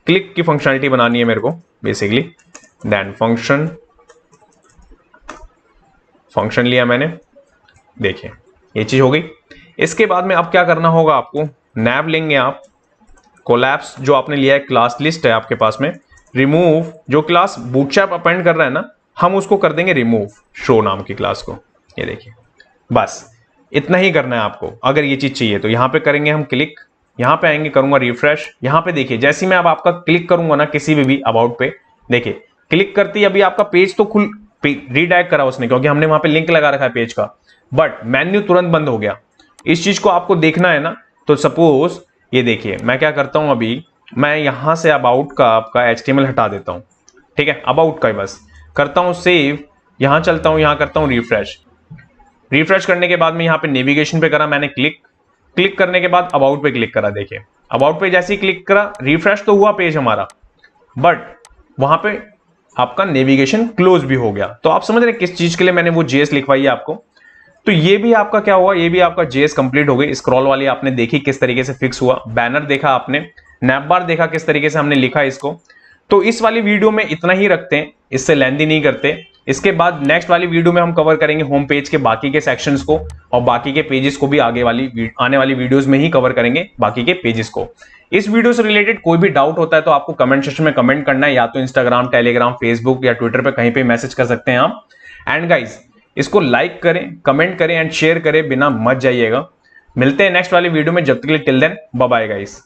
क्लिक की फंक्शनलिटी बनानी है मेरे को बेसिकली। देन फंक्शन लिया मैंने, देखिए ये चीज हो गई। इसके बाद में अब क्या करना होगा आपको, नैव लेंगे आप, कोलैप्स जो आपने लिया है, क्लास लिस्ट है आपके पास में, रिमूव जो क्लास बूटस्ट्रैप अपेंड कर रहा है ना, हम उसको कर देंगे रिमूव, शो नाम की क्लास को। ये देखिए बस इतना ही करना है आपको। अगर ये चीज चाहिए तो यहां पे करेंगे हम क्लिक, यहां पे आएंगे, करूंगा रिफ्रेश। यहां पे देखिए जैसे मैं अब आपका क्लिक करूंगा ना किसी भी अबाउट पे, देखिए क्लिक करती है, अभी आपका पेज तो खुल रीडायरेक्ट करा उसने क्योंकि हमने वहां पे लिंक लगा रखा है पेज का, बट मेन्यू तुरंत बंद हो गया। इस चीज को आपको देखना है ना, तो सपोज ये देखिए मैं क्या करता हूं, अभी मैं यहां से अबाउट का आपका HTML हटा देता हूं। ठीक है, अबाउट का ही बस करता हूं सेव, यहां चलता हूं, यहां करता हूं रिफ्रेश। रिफ्रेश करने के बाद में यहां पे नेविगेशन पे करा मैंने क्लिक, क्लिक करने के बाद अबाउट पे क्लिक करा। देखिए अबाउट पे जैसे ही क्लिक करा, रिफ्रेश तो हुआ पेज हमारा, बट वहां पे आपका नेविगेशन क्लोज भी हो गया। तो आप समझ रहे किस चीज के लिए मैंने वो जेएस लिखवाई है आपको। तो ये भी आपका क्या हुआ, ये भी आपका जेएस कंप्लीट हो गई। स्क्रॉल वाली आपने देखी किस तरीके से फिक्स हुआ, बैनर देखा आपने, नैप बार देखा किस तरीके से हमने लिखा इसको। तो इस वाली वीडियो में इतना ही रखते हैं, इससे लेंथी नहीं करते। इसके बाद नेक्स्ट वाली वीडियो में हम कवर करेंगे होम पेज के बाकी के सेक्शंस को, और बाकी के पेजेस को भी आने वाली वीडियोस में ही कवर करेंगे बाकी के पेजेस को। इस वीडियो से रिलेटेड कोई भी डाउट होता है तो आपको कमेंट सेक्शन में कमेंट करना है, या तो इंस्टाग्राम, टेलीग्राम, फेसबुक या ट्विटर पे कहीं पे मैसेज कर सकते हैं आप। एंड गाइज इसको लाइक करें, कमेंट करें एंड शेयर करें, बिना मत जाइएगा। मिलते हैं नेक्स्ट वाली वीडियो में, जब तक के लिए till then bye bye guys.